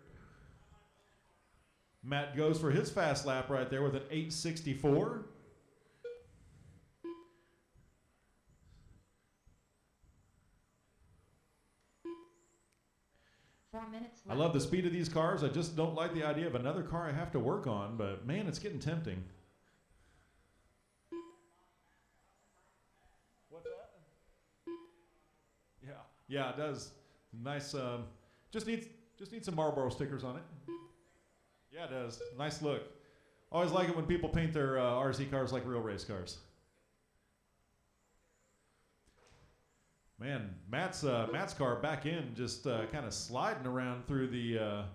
Matt goes for his fast lap right there with an 8.64. I love the speed of these cars. I just don't like the idea of another car I have to work on, but man, it's getting tempting. What's that? Yeah, it does. Nice. Just needs some Marlboro stickers on it. Yeah, it does. Nice look. Always like it when people paint their RC cars like real race cars. Man, Matt's car back in just kind of sliding around through the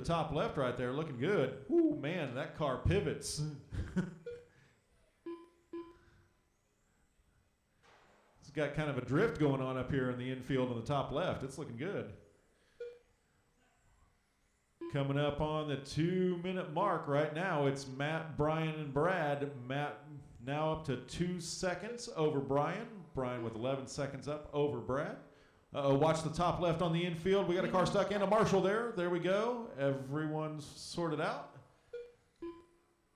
top left right there, looking good. Woo, man, that car pivots. It's got kind of a drift going on up here in the infield on the top left. It's looking good. Coming up on the 2-minute mark right now, it's Matt, Brian, and Brad. Matt now up to 2 seconds over Brian. Brian with 11 seconds up over Brad. Watch the top left on the infield. We got a car stuck in. A Marshall there. There we go. Everyone's sorted out.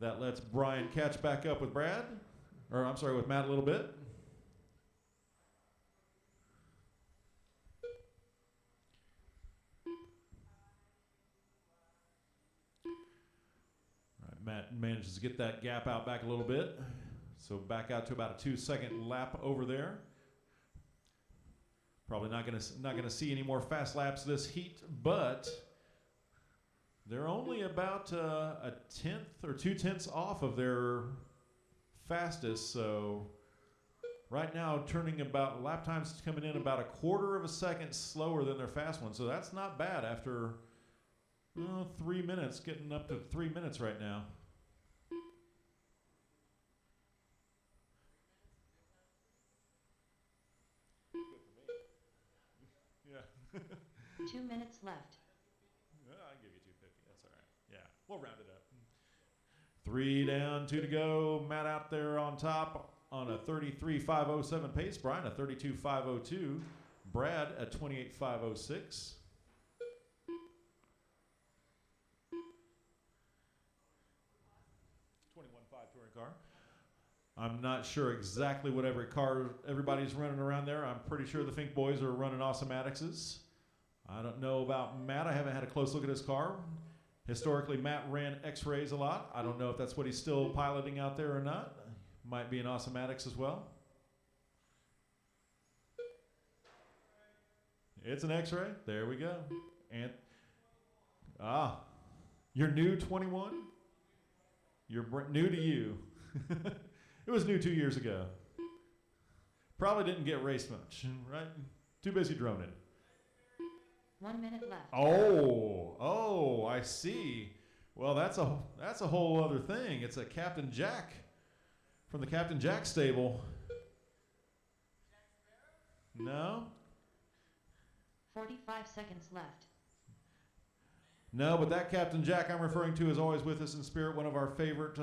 That lets Brian catch back up with Brad. Or I'm sorry, with Matt a little bit. All right, Matt manages to get that gap out back a little bit. So back out to about a 2-second lap over there. Probably not gonna see any more fast laps this heat, but they're only about a tenth or 2/10 off of their fastest. So right now, turning about lap times coming in about a 1/4 of a second slower than their fast one. So that's not bad after 3 minutes, getting up to 3 minutes right now. Yeah. 2 minutes left. I'll give you 250. That's all right. Yeah, we'll round it up. 3 down, 2 to go. Matt out there on top on a 33.507 pace. Brian a 32.502. Brad a 28.506. Touring car. I'm not sure exactly what everybody's running around there. I'm pretty sure the Fink boys are running Awesomatics. I don't know about Matt. I haven't had a close look at his car. Historically, Matt ran X-Rays a lot. I don't know if that's what he's still piloting out there or not. Might be an Awesomatics as well. It's an X-Ray. There we go. And you're new 21? You're new to you. It was new 2 years ago. Probably didn't get raced much, right? Too busy droning. 1 minute left. Oh, I see. Well, that's a whole other thing. It's a Captain Jack from the Captain Jack stable. No? 45 seconds left. No, but that Captain Jack I'm referring to is always with us in spirit. One of our favorite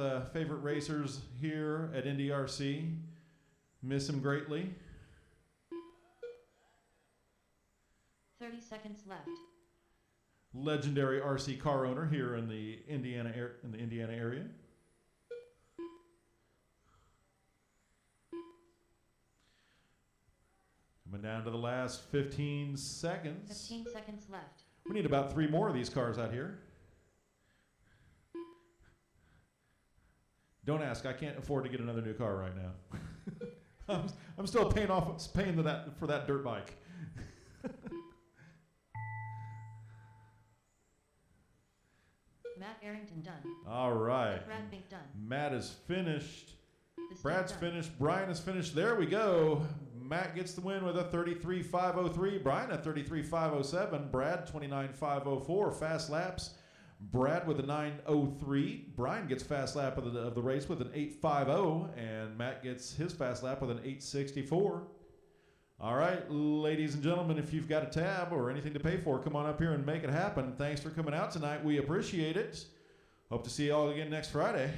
racers here at NDRC. Miss him greatly. 30 seconds left. Legendary RC car owner here in the Indiana area. Coming down to the last 15 seconds. 15 seconds left. We need about 3 more of these cars out here. Don't ask. I can't afford to get another new car right now. I'm still paying for that dirt bike. Matt Arrington done. All right. Brad Bink done. Matt is finished. The state Brad's done. finished. Brian is finished. There we go. Matt gets the win with a 33.503. Brian a 33.507. Brad 29.504. Fast laps. Brad with a 9.03. Brian gets fast lap of the race with an 8.50, and Matt gets his fast lap with an 8.64. All right, ladies and gentlemen, if you've got a tab or anything to pay for, come on up here and make it happen. Thanks for coming out tonight. We appreciate it. Hope to see you all again next Friday.